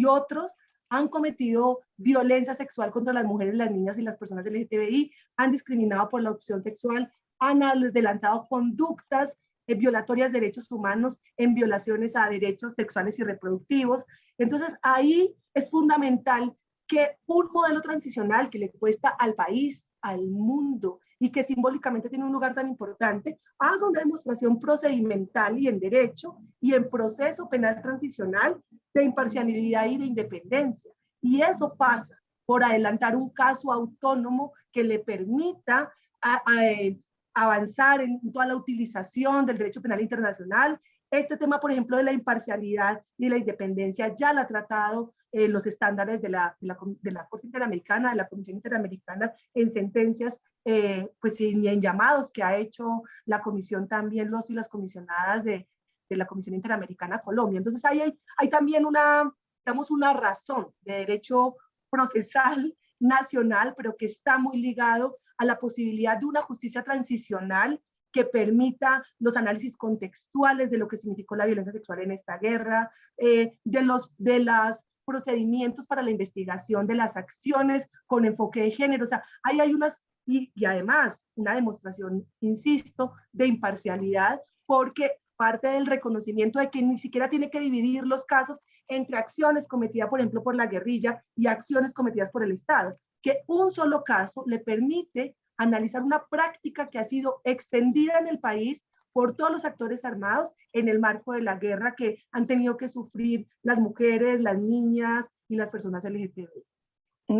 otros, han cometido violencia sexual contra las mujeres, las niñas y las personas LGTBI, han discriminado por la opción sexual, han adelantado conductas violatorias de derechos humanos en violaciones a derechos sexuales y reproductivos. Entonces ahí es fundamental que un modelo transicional que le cuesta al país, al mundo, y que simbólicamente tiene un lugar tan importante, haga una demostración procedimental y en derecho y en proceso penal transicional de imparcialidad y de independencia. Y eso pasa por adelantar un caso autónomo que le permita avanzar en toda la utilización del derecho penal internacional. Este tema, por ejemplo, de la imparcialidad y de la independencia ya lo ha tratado los estándares de la Corte Interamericana, de la Comisión Interamericana, en sentencias, pues y en llamados que ha hecho la Comisión también, los y las comisionadas de la Comisión Interamericana a Colombia. Entonces hay también una razón de derecho procesal nacional, pero que está muy ligado a la posibilidad de una justicia transicional que permita los análisis contextuales de lo que significó la violencia sexual en esta guerra, de los procedimientos para la investigación de las acciones con enfoque de género. O sea, ahí hay unas, y además una demostración, insisto, de imparcialidad porque parte del reconocimiento de que ni siquiera tiene que dividir los casos entre acciones cometidas, por ejemplo, por la guerrilla y acciones cometidas por el Estado, que un solo caso le permite analizar una práctica que ha sido extendida en el país por todos los actores armados en el marco de la guerra que han tenido que sufrir las mujeres, las niñas y las personas LGTBI.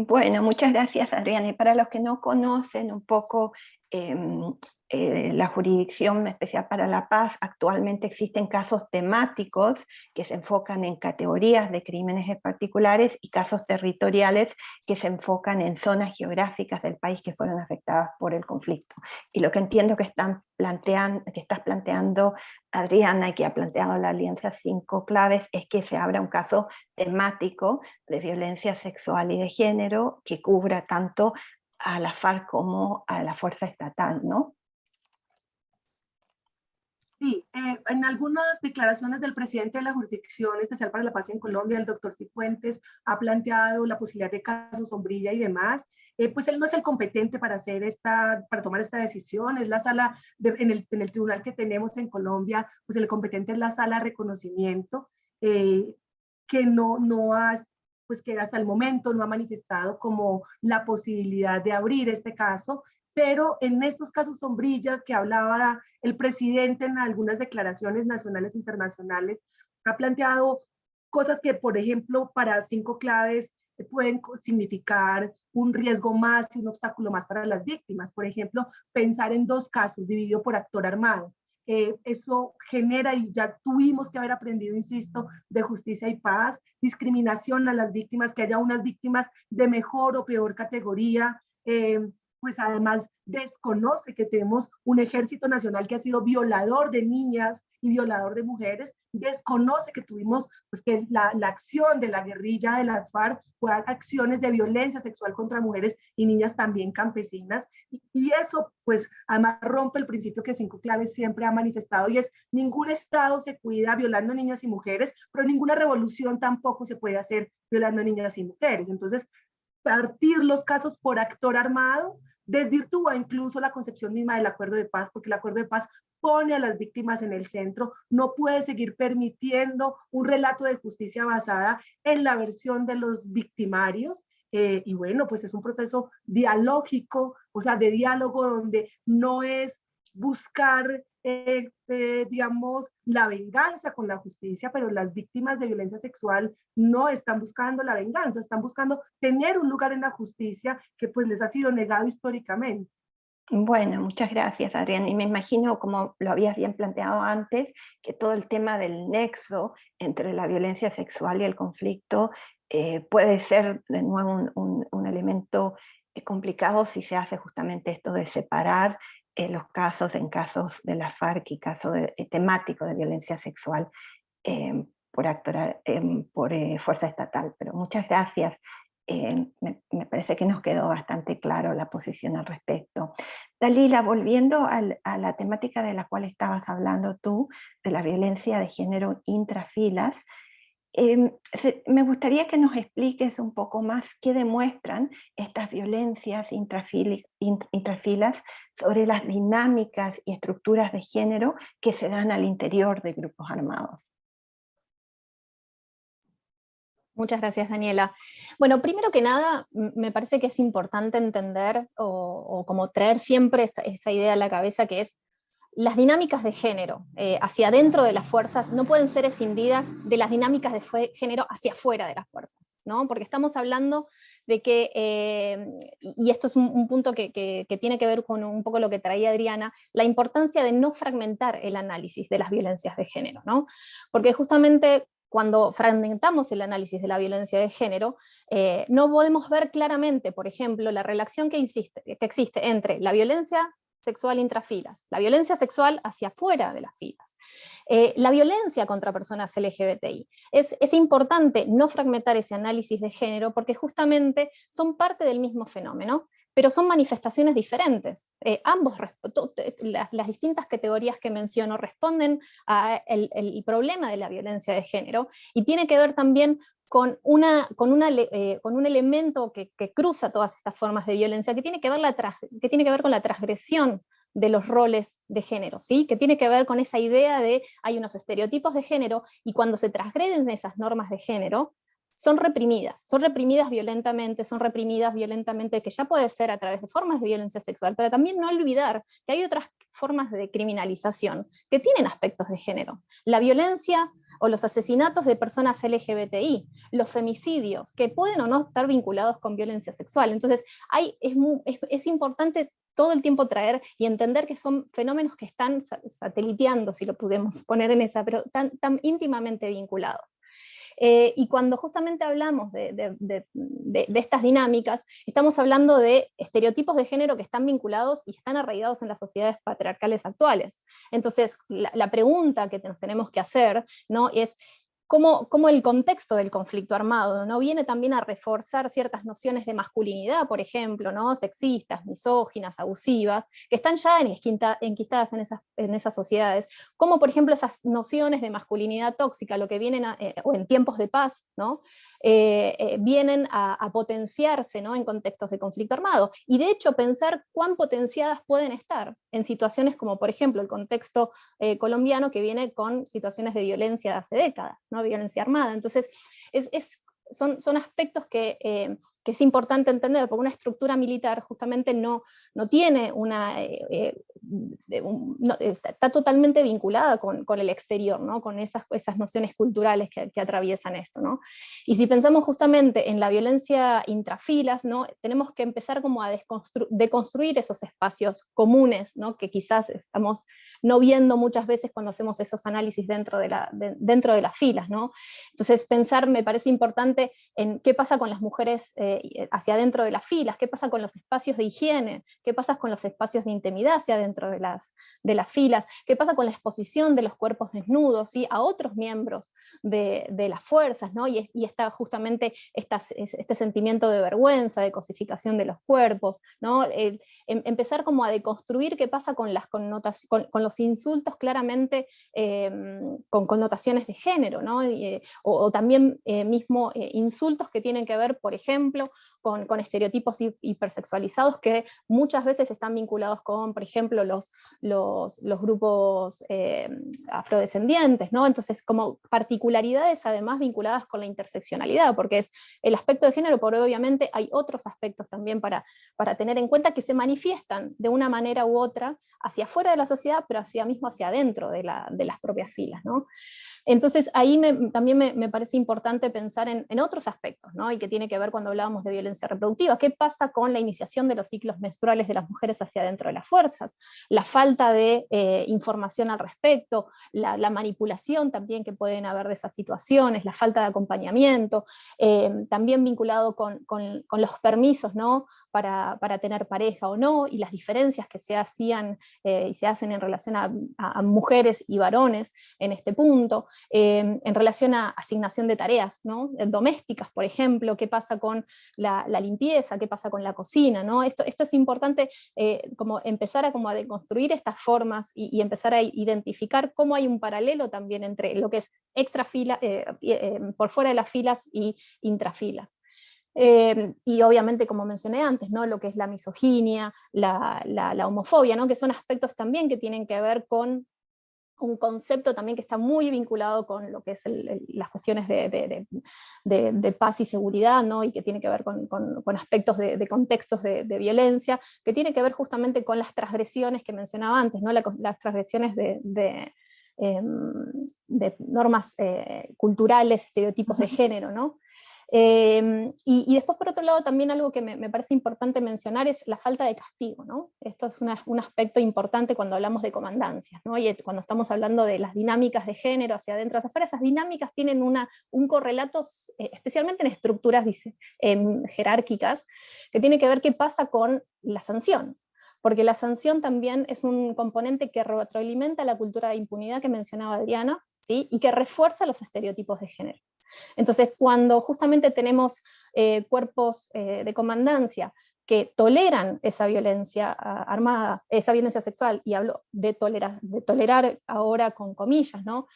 Bueno, muchas gracias, Adriana. Y para los que no conocen un poco la Jurisdicción Especial para la Paz, actualmente existen casos temáticos que se enfocan en categorías de crímenes particulares y casos territoriales que se enfocan en zonas geográficas del país que fueron afectadas por el conflicto. Y lo que entiendo que estás planteando, Adriana, y que ha planteado la Alianza 5 Claves, es que se abra un caso temático de violencia sexual y de género que cubra tanto a la FARC como a la fuerza estatal, ¿no? Sí, en algunas declaraciones del presidente de la Jurisdicción Especial para la Paz en Colombia, el doctor Cifuentes, ha planteado la posibilidad de casos sombrilla y demás. Pues él no es el competente para para tomar esta decisión, es la sala, en el tribunal que tenemos en Colombia, pues el competente es la sala de reconocimiento, que pues que hasta el momento no ha manifestado como la posibilidad de abrir este caso, pero en estos casos sombrilla que hablaba el presidente en algunas declaraciones nacionales e internacionales, ha planteado cosas que, por ejemplo, para 5 Claves pueden significar un riesgo más y un obstáculo más para las víctimas. Por ejemplo, pensar en 2 casos dividido por actor armado. Eso genera, y ya tuvimos que haber aprendido, insisto, de justicia y paz, discriminación a las víctimas, que haya unas víctimas de mejor o peor categoría, pues además desconoce que tenemos un ejército nacional que ha sido violador de niñas y violador de mujeres, desconoce que tuvimos pues, que la acción de la guerrilla de las FARC fue acciones de violencia sexual contra mujeres y niñas también campesinas, y eso pues además rompe el principio que 5 Claves siempre ha manifestado, y es: ningún Estado se cuida violando niñas y mujeres, pero ninguna revolución tampoco se puede hacer violando niñas y mujeres. Entonces, partir los casos por actor armado desvirtúa incluso la concepción misma del acuerdo de paz, porque el acuerdo de paz pone a las víctimas en el centro, no puede seguir permitiendo un relato de justicia basada en la versión de los victimarios, y bueno, pues es un proceso dialógico, o sea, de diálogo donde no es buscar, digamos, la venganza con la justicia, pero las víctimas de violencia sexual no están buscando la venganza, están buscando tener un lugar en la justicia que pues les ha sido negado históricamente. Bueno, muchas gracias, Adriana. Y me imagino, como lo habías bien planteado antes, que todo el tema del nexo entre la violencia sexual y el conflicto puede ser de nuevo un elemento complicado si se hace justamente esto de separar los casos en casos de la FARC y casos temáticos de violencia sexual por fuerza estatal. Pero muchas gracias. Me parece que nos quedó bastante claro la posición al respecto. Dalila, volviendo a la temática de la cual estabas hablando tú, de la violencia de género intrafilas, me gustaría que nos expliques un poco más qué demuestran estas violencias intrafilas sobre las dinámicas y estructuras de género que se dan al interior de grupos armados. Muchas gracias, Daniela. Bueno, primero que nada, me parece que es importante entender o como traer siempre esa idea a la cabeza, que es las dinámicas de género hacia adentro de las fuerzas no pueden ser escindidas de las dinámicas de género hacia afuera de las fuerzas, ¿no? Porque estamos hablando de que, y esto es un punto que tiene que ver con un poco lo que traía Adriana, la importancia de no fragmentar el análisis de las violencias de género, ¿no? Porque justamente cuando fragmentamos el análisis de la violencia de género, no podemos ver claramente, por ejemplo, la relación que existe entre la violencia sexual intrafilas, la violencia sexual hacia afuera de las filas, la violencia contra personas LGBTI. Es importante no fragmentar ese análisis de género porque justamente son parte del mismo fenómeno, pero son manifestaciones diferentes. Las distintas categorías que menciono responden al problema de la violencia de género y tiene que ver también con un elemento que cruza todas estas formas de violencia, que tiene que ver con la transgresión de los roles de género, ¿sí? Que tiene que ver con esa idea de hay unos estereotipos de género y cuando se transgreden esas normas de género, son reprimidas violentamente, que ya puede ser a través de formas de violencia sexual, pero también no olvidar que hay otras formas de criminalización que tienen aspectos de género. La violencia o los asesinatos de personas LGBTI, los femicidios, que pueden o no estar vinculados con violencia sexual. Entonces, es importante todo el tiempo traer y entender que son fenómenos que están sateliteando, si lo podemos poner en esa, pero tan íntimamente vinculados. Y cuando justamente hablamos de estas dinámicas, estamos hablando de estereotipos de género que están vinculados y están arraigados en las sociedades patriarcales actuales. Entonces, la pregunta que nos tenemos que hacer, ¿no?, es cómo el contexto del conflicto armado, ¿no?, viene también a reforzar ciertas nociones de masculinidad, por ejemplo, ¿no?, sexistas, misóginas, abusivas, que están ya enquistadas en esas sociedades, como por ejemplo esas nociones de masculinidad tóxica, lo que vienen o en tiempos de paz, ¿no?, vienen a potenciarse, ¿no?, en contextos de conflicto armado, y de hecho pensar cuán potenciadas pueden estar en situaciones como por ejemplo el contexto colombiano, que viene con situaciones de violencia de hace décadas, ¿no?, violencia armada. Entonces, son aspectos que es importante entender, porque una estructura militar justamente no tiene está totalmente vinculada con el exterior, ¿no?, con esas nociones culturales que atraviesan esto, ¿no? Y si pensamos justamente en la violencia intrafilas, ¿no?, tenemos que empezar como a deconstruir esos espacios comunes, ¿no?, que quizás estamos no viendo muchas veces cuando hacemos esos análisis dentro de las filas, ¿no? Entonces pensar, me parece importante, en qué pasa con las mujeres hacia adentro de las filas, qué pasa con los espacios de higiene, qué pasa con los espacios de intimidad hacia adentro de las filas, qué pasa con la exposición de los cuerpos desnudos, ¿sí?, a otros miembros de las fuerzas, ¿no? Y está justamente este sentimiento de vergüenza, de cosificación de los cuerpos, ¿no? Empezar como a deconstruir qué pasa con los insultos claramente con connotaciones de género, ¿no? O también mismo insultos que tienen que ver, por ejemplo, con estereotipos hipersexualizados que muchas veces están vinculados con, por ejemplo, los grupos afrodescendientes, ¿no? Entonces, como particularidades además vinculadas con la interseccionalidad, porque es el aspecto de género, pero obviamente hay otros aspectos también para tener en cuenta que se manifiestan de una manera u otra hacia afuera de la sociedad, pero hacia adentro de las propias filas, ¿no? Entonces ahí también me parece importante pensar en otros aspectos, ¿no?, y que tiene que ver cuando hablábamos de violencia reproductiva. ¿Qué pasa con la iniciación de los ciclos menstruales de las mujeres hacia adentro de las fuerzas? La falta de información al respecto, la manipulación también que pueden haber de esas situaciones, la falta de acompañamiento, también vinculado con los permisos, ¿no?, para tener pareja o no, y las diferencias que se hacían y se hacen en relación a mujeres y varones en este punto. En relación a asignación de tareas, ¿no?, domésticas, por ejemplo, qué pasa con la limpieza, qué pasa con la cocina, ¿no? Esto es importante, como empezar a deconstruir estas formas y empezar a identificar cómo hay un paralelo también entre lo que es extrafila, por fuera de las filas y intrafilas. Y obviamente, como mencioné antes, ¿no?, lo que es la misoginia, la homofobia, ¿no?, que son aspectos también que tienen que ver con un concepto también que está muy vinculado con lo que es las cuestiones de paz y seguridad, ¿no?, y que tiene que ver con aspectos de contextos de violencia, que tiene que ver justamente con las transgresiones que mencionaba antes, ¿no?, las transgresiones de normas culturales, estereotipos de género, ¿no? Y después, por otro lado, también algo que me parece importante mencionar es la falta de castigo, ¿no? Esto es un aspecto importante cuando hablamos de comandancias, ¿no? Y cuando estamos hablando de las dinámicas de género hacia adentro, hacia afuera, esas dinámicas tienen un correlato, especialmente en estructuras jerárquicas, que tiene que ver qué pasa con la sanción. Porque la sanción también es un componente que retroalimenta la cultura de impunidad que mencionaba Adriana, ¿sí?, y que refuerza los estereotipos de género. Entonces, cuando justamente tenemos cuerpos de comandancia que toleran esa violencia armada, esa violencia sexual, y hablo de tolerar ahora con comillas, ¿no?,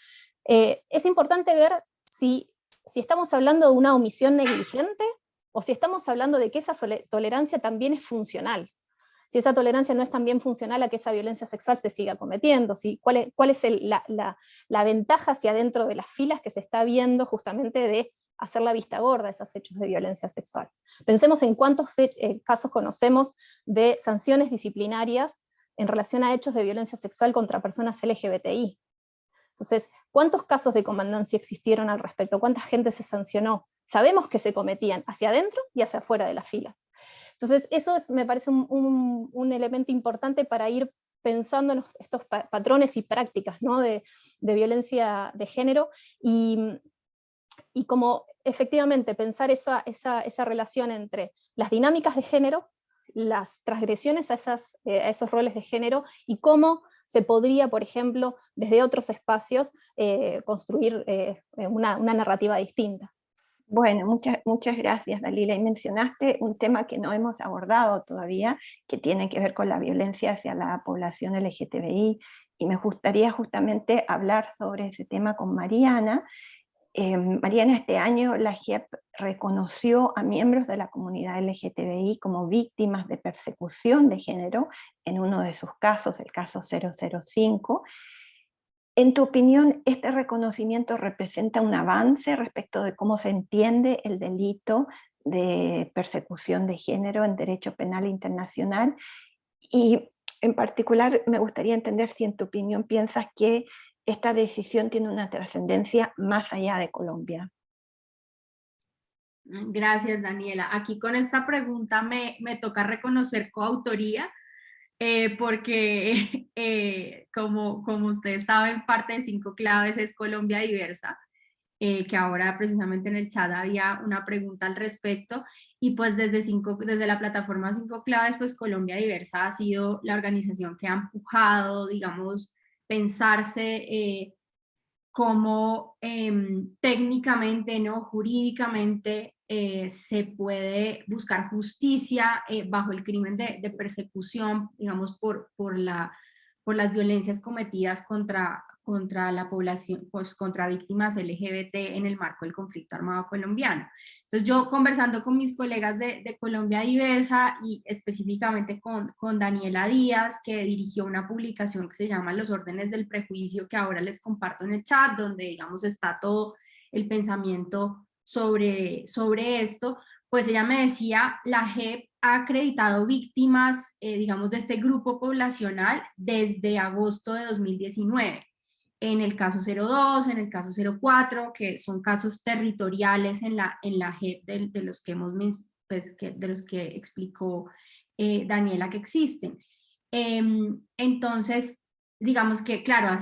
es importante ver si estamos hablando de una omisión negligente o si estamos hablando de que esa tolerancia también es funcional. si esa tolerancia no es también funcional a que esa violencia sexual se siga cometiendo, ¿sí? ¿Cuál es la ventaja hacia dentro de las filas que se está viendo justamente de hacer la vista gorda a esos hechos de violencia sexual? Pensemos en cuántos casos conocemos de sanciones disciplinarias en relación a hechos de violencia sexual contra personas LGBTI. Entonces, ¿cuántos casos de comandancia existieron al respecto? ¿Cuánta gente se sancionó? Sabemos que se cometían hacia adentro y hacia afuera de las filas. Entonces, eso me parece un elemento importante para ir pensando en estos patrones y prácticas, ¿no?, de violencia de género, y como efectivamente pensar esa relación entre las dinámicas de género, las transgresiones a esos roles de género, y cómo se podría, por ejemplo, desde otros espacios, construir una narrativa distinta. Bueno, muchas gracias, Dalila. Y mencionaste un tema que no hemos abordado todavía, que tiene que ver con la violencia hacia la población LGTBI, y me gustaría justamente hablar sobre ese tema con Mariana. Mariana, este año la JEP reconoció a miembros de la comunidad LGTBI como víctimas de persecución de género en uno de sus casos, el caso 005. En tu opinión, ¿este reconocimiento representa un avance respecto de cómo se entiende el delito de persecución de género en derecho penal internacional? Y en particular me gustaría entender si en tu opinión piensas que esta decisión tiene una trascendencia más allá de Colombia. Gracias, Daniela. Aquí con esta pregunta me toca reconocer coautoría, porque como ustedes saben, parte de 5 claves es Colombia Diversa, que ahora precisamente en el chat había una pregunta al respecto, y pues desde la plataforma 5 claves, pues Colombia Diversa ha sido la organización que ha empujado, digamos, pensarse cómo técnicamente, ¿no?, jurídicamente, se puede buscar justicia bajo el crimen de persecución, digamos, por las violencias cometidas contra la población, pues contra víctimas LGBT en el marco del conflicto armado colombiano. Entonces yo, conversando con mis colegas de Colombia Diversa, y específicamente con Daniela Díaz, que dirigió una publicación que se llama Los órdenes del prejuicio, que ahora les comparto en el chat, donde digamos está todo el pensamiento sobre esto, pues ella me decía, la JEP ha acreditado víctimas, digamos, de este grupo poblacional desde agosto de 2019. En el caso 02, en el caso 04, que son casos territoriales en la JEP de los que hemos, pues, de los que explicó Daniela que existen. Entonces, digamos que, claro, ha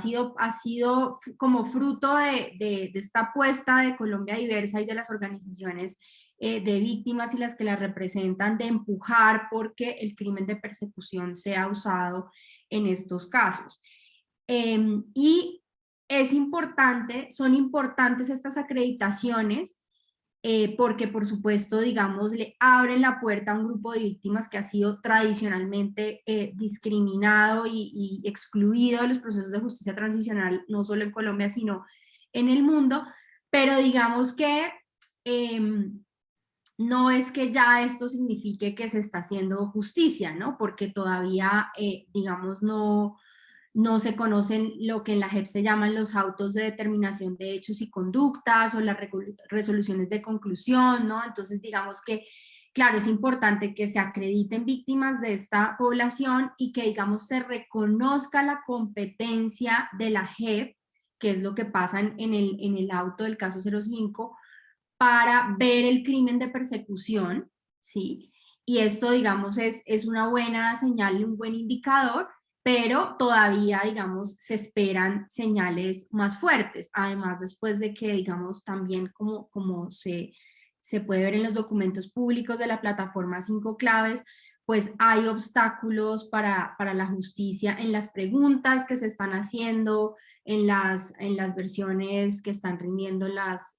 sido como fruto de esta apuesta de Colombia Diversa y de las organizaciones de víctimas y las que las representan, de empujar porque el crimen de persecución sea usado en estos casos. Y son importantes estas acreditaciones, porque por supuesto, digamos, le abren la puerta a un grupo de víctimas que ha sido tradicionalmente discriminado y excluido de los procesos de justicia transicional, no solo en Colombia, sino en el mundo, pero digamos que no es que ya esto signifique que se está haciendo justicia, ¿no? Porque todavía, digamos, no se conocen lo que en la JEP se llaman los autos de determinación de hechos y conductas, o las resoluciones de conclusión, ¿no? Entonces, digamos que, claro, es importante que se acrediten víctimas de esta población y que, digamos, se reconozca la competencia de la JEP, que es lo que pasa en el auto del caso 05, para ver el crimen de persecución, ¿sí? Y esto, digamos, es una buena señal y un buen indicador, pero todavía, digamos, se esperan señales más fuertes. Además, después de que, digamos, también como se puede ver en los documentos públicos de la plataforma 5 claves, pues hay obstáculos para la justicia en las preguntas que se están haciendo, en las versiones que están rindiendo las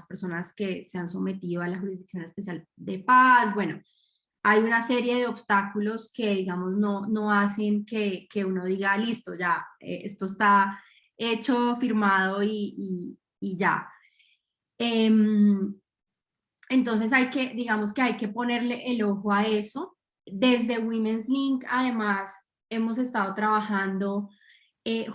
personas que se han sometido a la Jurisdicción Especial de Paz. Bueno, hay una serie de obstáculos que, digamos, no hacen que uno diga, listo, ya, esto está hecho, firmado y ya. Entonces digamos que hay que ponerle el ojo a eso, desde Women's Link, además, hemos estado trabajando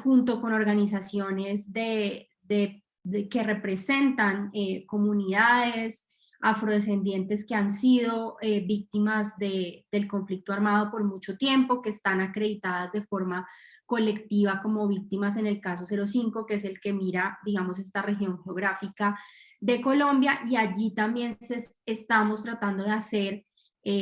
junto con organizaciones que representan comunidades afrodescendientes que han sido víctimas del conflicto armado por mucho tiempo, que están acreditadas de forma colectiva como víctimas en el caso 05, que es el que mira, digamos, esta región geográfica de Colombia, y allí también estamos tratando de hacer,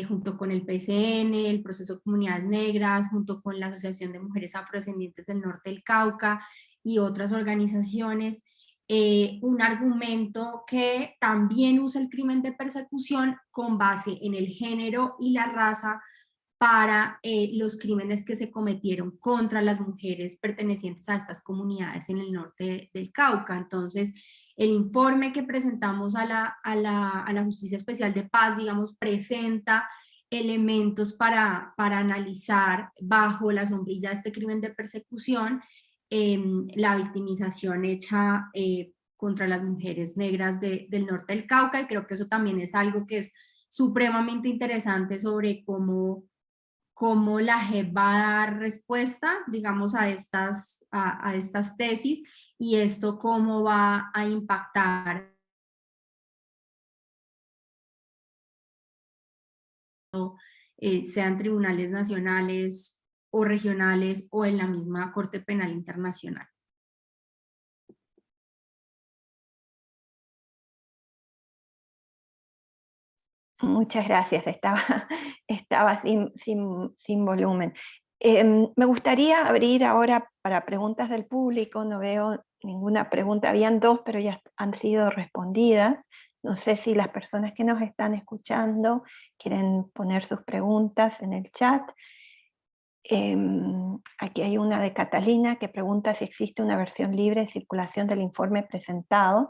junto con el PCN, el Proceso de Comunidades Negras, junto con la Asociación de Mujeres Afrodescendientes del Norte del Cauca y otras organizaciones, un argumento que también usa el crimen de persecución con base en el género y la raza para los crímenes que se cometieron contra las mujeres pertenecientes a estas comunidades en el norte del Cauca. Entonces, el informe que presentamos a la Justicia Especial de Paz, digamos, presenta elementos para analizar bajo la sombrilla de este crimen de persecución la victimización hecha contra las mujeres negras del norte del Cauca, y creo que eso también es algo que es supremamente interesante sobre cómo la JEP va a dar respuesta, digamos, a estas tesis, y esto cómo va a impactar sean tribunales nacionales o regionales o en la misma Corte Penal Internacional. Muchas gracias, estaba sin volumen. Me gustaría abrir ahora para preguntas del público. No veo ninguna pregunta, habían dos, pero ya han sido respondidas. No sé si las personas que nos están escuchando quieren poner sus preguntas en el chat. Aquí hay una de Catalina que pregunta si existe una versión libre de circulación del informe presentado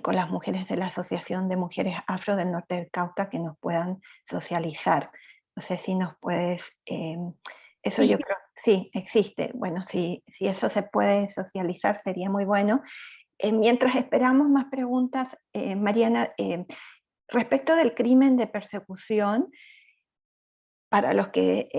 con las mujeres de la Asociación de Mujeres Afro del Norte del Cauca que nos puedan socializar. No sé si nos puedes... eso sí. Yo creo, sí, existe. Bueno, si eso se puede socializar sería muy bueno. Mientras esperamos más preguntas, Mariana, respecto del crimen de persecución, para los que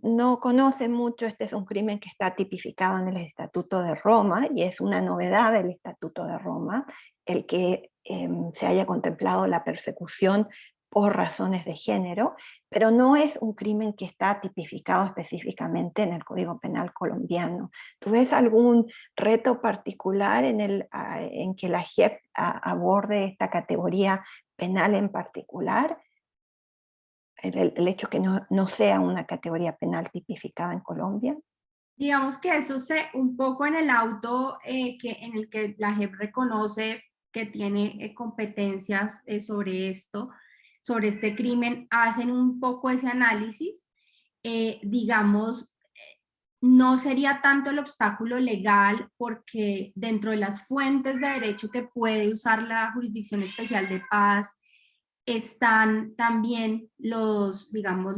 no conocen mucho, este es un crimen que está tipificado en el Estatuto de Roma, y es una novedad del Estatuto de Roma, el que se haya contemplado la persecución por razones de género, pero no es un crimen que está tipificado específicamente en el Código Penal colombiano. ¿Tú ves algún reto particular en que la JEP aborde esta categoría penal en particular? El hecho que no sea una categoría penal tipificada en Colombia? Digamos que eso un poco en el auto en el que la JEP reconoce que tiene competencias sobre esto, sobre este crimen, hacen un poco ese análisis. Digamos, no sería tanto el obstáculo legal, porque dentro de las fuentes de derecho que puede usar la Jurisdicción Especial de Paz están también digamos,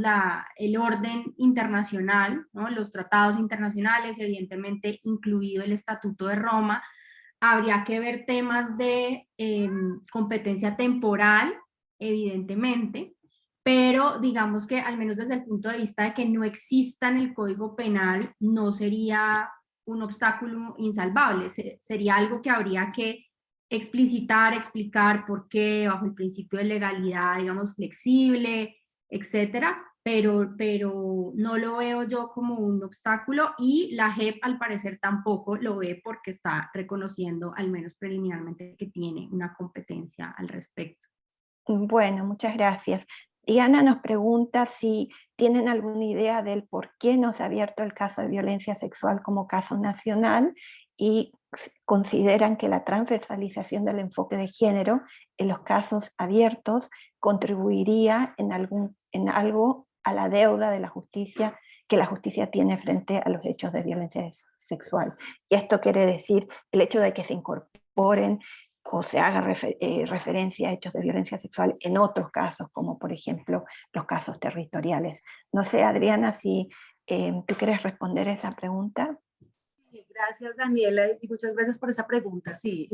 el orden internacional, ¿no? Los tratados internacionales, evidentemente incluido el Estatuto de Roma. Habría que ver temas de competencia temporal, evidentemente, pero digamos que al menos desde el punto de vista de que no exista en el Código Penal, no sería un obstáculo insalvable, sería algo que habría que explicitar, explicar por qué, bajo el principio de legalidad, digamos, flexible, etcétera, pero no lo veo yo como un obstáculo, y la JEP al parecer tampoco lo ve, porque está reconociendo, al menos preliminarmente, que tiene una competencia al respecto. Bueno, muchas gracias. Diana nos pregunta si tienen alguna idea del por qué no se ha abierto el caso de violencia sexual como caso nacional, y consideran que la transversalización del enfoque de género en los casos abiertos contribuiría en algo a la deuda de la justicia que la justicia tiene frente a los hechos de violencia sexual. Y esto quiere decir el hecho de que se incorporen o se haga referencia a hechos de violencia sexual en otros casos, como por ejemplo los casos territoriales. No sé, Adriana, si tú quieres responder esa pregunta. Gracias, Daniela, y muchas gracias por esa pregunta. Sí,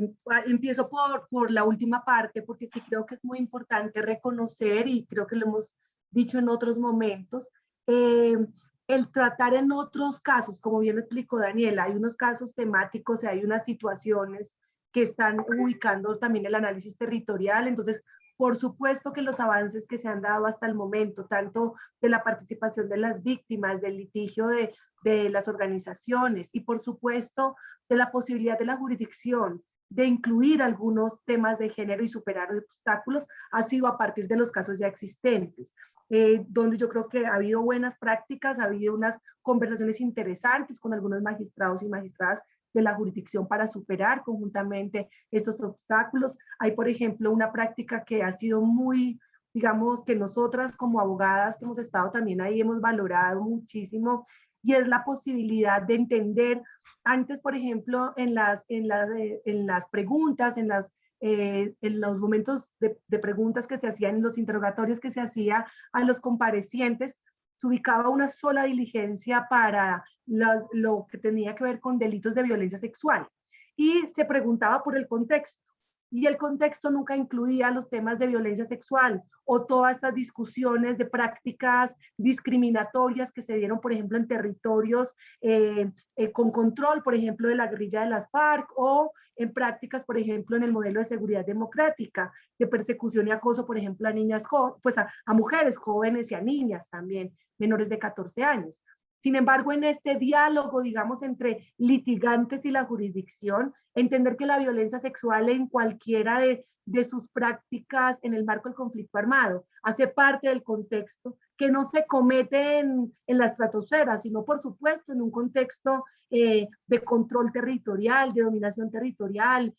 empiezo por la última parte, porque sí creo que es muy importante reconocer, y creo que lo hemos dicho en otros momentos, el tratar en otros casos, como bien explicó Daniela, hay unos casos temáticos y hay unas situaciones que están ubicando también el análisis territorial. Entonces, por supuesto que los avances que se han dado hasta el momento, tanto de la participación de las víctimas, del litigio de las organizaciones y por supuesto de la posibilidad de la jurisdicción de incluir algunos temas de género y superar obstáculos, ha sido a partir de los casos ya existentes, donde yo creo que ha habido buenas prácticas, ha habido unas conversaciones interesantes con algunos magistrados y magistradas de la jurisdicción para superar conjuntamente esos obstáculos. Hay, por ejemplo, una práctica que ha sido muy, digamos, que nosotras como abogadas que hemos estado también ahí hemos valorado muchísimo, y es la posibilidad de entender antes, por ejemplo, en las preguntas, en los momentos de preguntas que se hacían, en los interrogatorios que se hacía a los comparecientes, se ubicaba una sola diligencia para lo que tenía que ver con delitos de violencia sexual y se preguntaba por el contexto. Y el contexto nunca incluía los temas de violencia sexual o todas estas discusiones de prácticas discriminatorias que se dieron, por ejemplo, en territorios con control, por ejemplo, de la guerrilla de las FARC, o en prácticas, por ejemplo, en el modelo de seguridad democrática, de persecución y acoso, por ejemplo, a niñas, pues a mujeres jóvenes y a niñas también, menores de 14 años. Sin embargo, en este diálogo, digamos, entre litigantes y la jurisdicción, entender que la violencia sexual en cualquiera de sus prácticas en el marco del conflicto armado hace parte del contexto, que no se comete en la estratosfera, sino por supuesto en un contexto de control territorial, de dominación territorial,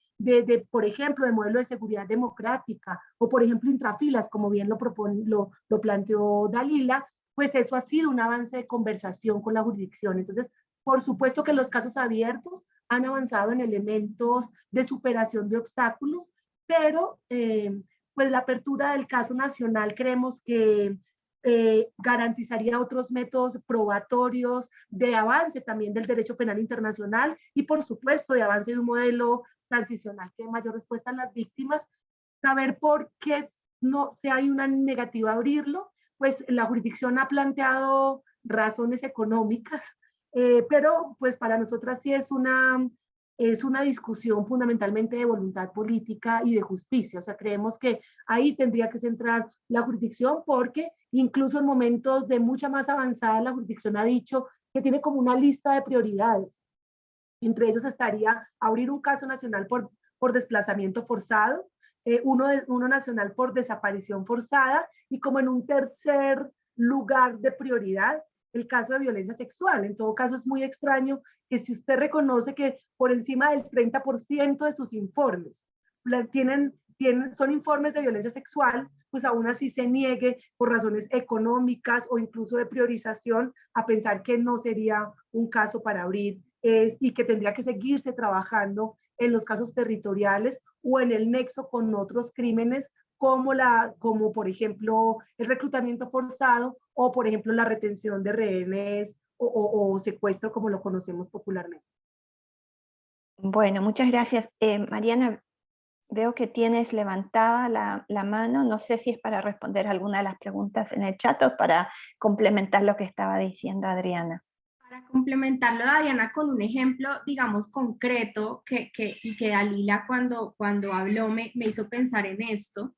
por ejemplo, de modelo de seguridad democrática, o por ejemplo intrafilas, como bien lo planteó Dalila, pues eso ha sido un avance de conversación con la jurisdicción. Entonces, por supuesto que los casos abiertos han avanzado en elementos de superación de obstáculos, pero pues la apertura del caso nacional creemos que garantizaría otros métodos probatorios de avance también del derecho penal internacional y por supuesto de avance de un modelo transicional que dé mayor respuesta a las víctimas. Saber por qué no, si hay una negativa a abrirlo, pues la jurisdicción ha planteado razones económicas, pero pues para nosotras sí es una discusión fundamentalmente de voluntad política y de justicia. O sea, creemos que ahí tendría que centrar la jurisdicción porque incluso en momentos de mucha más avanzada la jurisdicción ha dicho que tiene como una lista de prioridades. Entre ellos estaría abrir un caso nacional por desplazamiento forzado, uno nacional por desaparición forzada y como en un tercer lugar de prioridad el caso de violencia sexual. En todo caso es muy extraño que si usted reconoce que por encima del 30% de sus informes son informes de violencia sexual, pues aún así se niegue por razones económicas o incluso de priorización a pensar que no sería un caso para abrir y que tendría que seguirse trabajando en los casos territoriales o en el nexo con otros crímenes como por ejemplo el reclutamiento forzado o por ejemplo la retención de rehenes o secuestro como lo conocemos popularmente. Bueno, muchas gracias. Mariana, veo que tienes levantada la mano, no sé si es para responder alguna de las preguntas en el chat o para complementar lo que estaba diciendo Adriana. Para complementarlo de Adriana con un ejemplo, digamos, concreto, y que Dalila cuando habló me hizo pensar en esto.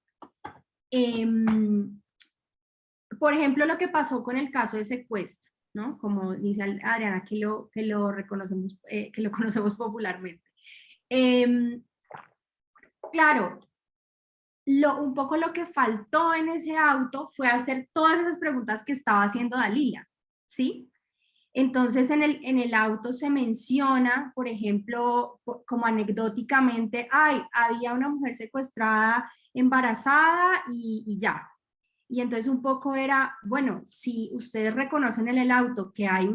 Por ejemplo, lo que pasó con el caso de secuestro, ¿no? Como dice Adriana, que lo conocemos popularmente. Claro, un poco lo que faltó en ese auto fue hacer todas esas preguntas que estaba haciendo Dalila, ¿sí? Entonces en el auto se menciona, por ejemplo, como anecdóticamente, había una mujer secuestrada, embarazada y ya. Y entonces un poco era, bueno, si ustedes reconocen en el auto que hay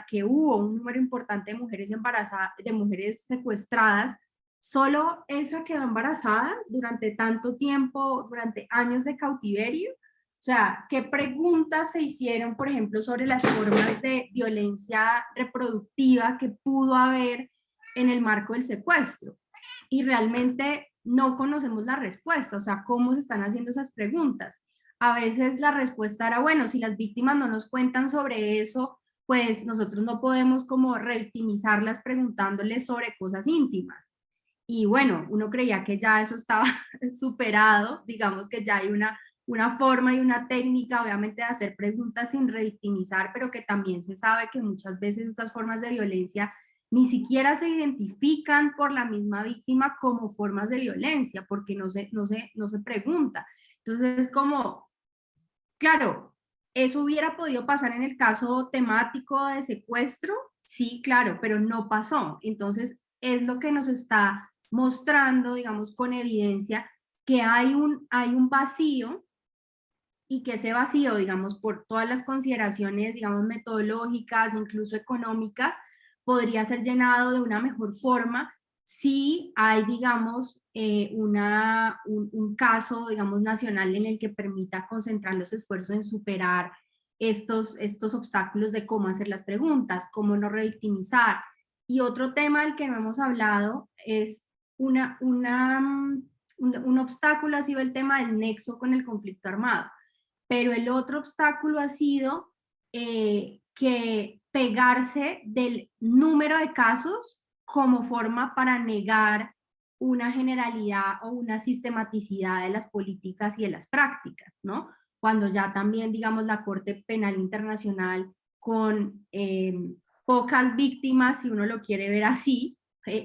que hubo un número importante de mujeres embarazadas, de mujeres secuestradas, solo esa quedó embarazada durante tanto tiempo, durante años de cautiverio. O sea, ¿qué preguntas se hicieron, por ejemplo, sobre las formas de violencia reproductiva que pudo haber en el marco del secuestro? Y realmente no conocemos la respuesta, o sea, ¿cómo se están haciendo esas preguntas? a veces la respuesta era, bueno, si las víctimas no nos cuentan sobre eso, pues nosotros no podemos como revictimizarlas preguntándoles sobre cosas íntimas. Y bueno, uno creía que ya eso estaba superado, digamos que ya hay una forma y una técnica, obviamente, de hacer preguntas sin revictimizar, pero que también se sabe que muchas veces estas formas de violencia ni siquiera se identifican por la misma víctima como formas de violencia, porque no se pregunta. Entonces es como, claro, ¿eso hubiera podido pasar en el caso temático de secuestro? Sí, claro, pero no pasó. Entonces es lo que nos está mostrando, digamos, con evidencia que hay un vacío, y que ese vacío, digamos, por todas las consideraciones, digamos, metodológicas, incluso económicas, podría ser llenado de una mejor forma si hay, digamos, un caso, digamos, nacional en el que permita concentrar los esfuerzos en superar estos obstáculos de cómo hacer las preguntas, cómo no revictimizar. Y otro tema del que no hemos hablado es un obstáculo ha sido el tema del nexo con el conflicto armado. Pero el otro obstáculo ha sido que pegarse del número de casos como forma para negar una generalidad o una sistematicidad de las políticas y de las prácticas, ¿no? Cuando ya también, digamos, la Corte Penal Internacional con pocas víctimas, si uno lo quiere ver así,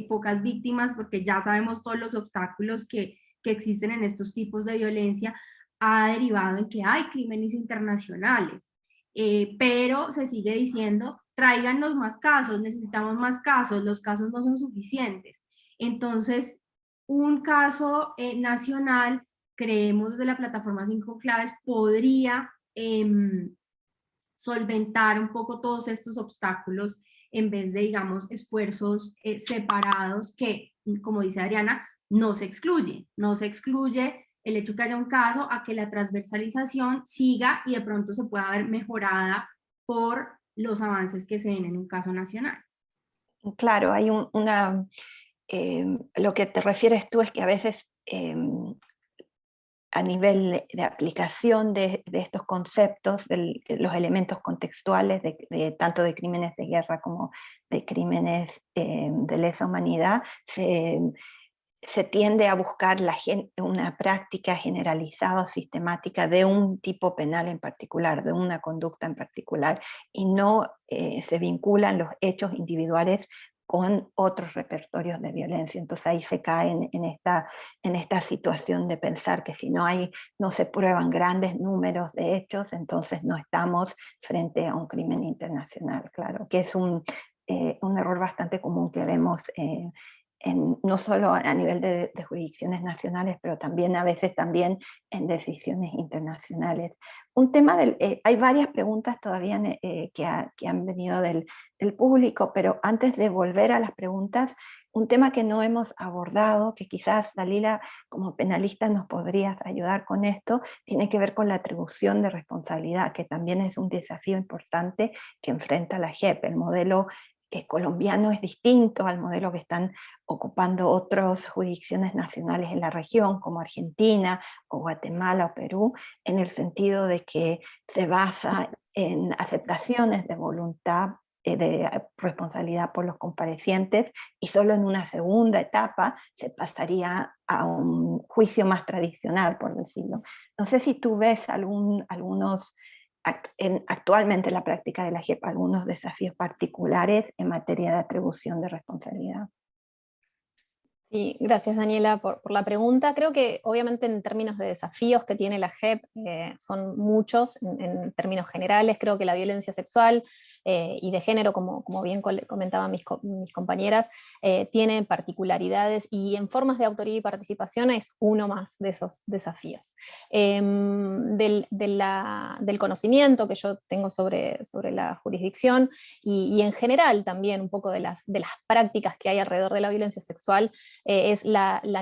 pocas víctimas, porque ya sabemos todos los obstáculos que existen en estos tipos de violencia, ha derivado en que hay crímenes internacionales, pero se sigue diciendo, tráiganos más casos, necesitamos más casos, los casos no son suficientes. Entonces, un caso nacional, creemos desde la plataforma 5 Claves, podría solventar un poco todos estos obstáculos en vez de, digamos, esfuerzos separados que, como dice Adriana, no se excluye el hecho que haya un caso a que la transversalización siga y de pronto se pueda ver mejorada por los avances que se den en un caso nacional. Claro, hay lo que te refieres tú es que a veces a nivel de aplicación de estos conceptos, de los elementos contextuales, tanto de crímenes de guerra como de crímenes de lesa humanidad, se tiende a buscar una práctica generalizada o sistemática de un tipo penal en particular, de una conducta en particular, y no se vinculan los hechos individuales con otros repertorios de violencia. Entonces ahí se cae en esta situación de pensar que si no se prueban grandes números de hechos, entonces no estamos frente a un crimen internacional, claro, que es un error bastante común que vemos no solo a nivel de jurisdicciones nacionales, pero también a veces también en decisiones internacionales. Hay varias preguntas todavía que han venido del público, pero antes de volver a las preguntas, un tema que no hemos abordado, que quizás Dalila como penalista nos podrías ayudar con esto, tiene que ver con la atribución de responsabilidad, que también es un desafío importante que enfrenta la JEP. El modelo colombiano es distinto al modelo que están ocupando otras jurisdicciones nacionales en la región, como Argentina o Guatemala o Perú, en el sentido de que se basa en aceptaciones de voluntad de responsabilidad por los comparecientes, y solo en una segunda etapa se pasaría a un juicio más tradicional, por decirlo. No sé si tú ves actualmente en la práctica de la JEP algunos desafíos particulares en materia de atribución de responsabilidad. Sí, gracias Daniela por la pregunta. Creo que obviamente en términos de desafíos que tiene la JEP son muchos en términos generales. Creo que la violencia sexual y de género, como bien comentaban mis compañeras, tiene particularidades y en formas de autoría y participación es uno más de esos desafíos. Del conocimiento que yo tengo sobre la jurisdicción y en general también un poco de las prácticas que hay alrededor de la violencia sexual, es el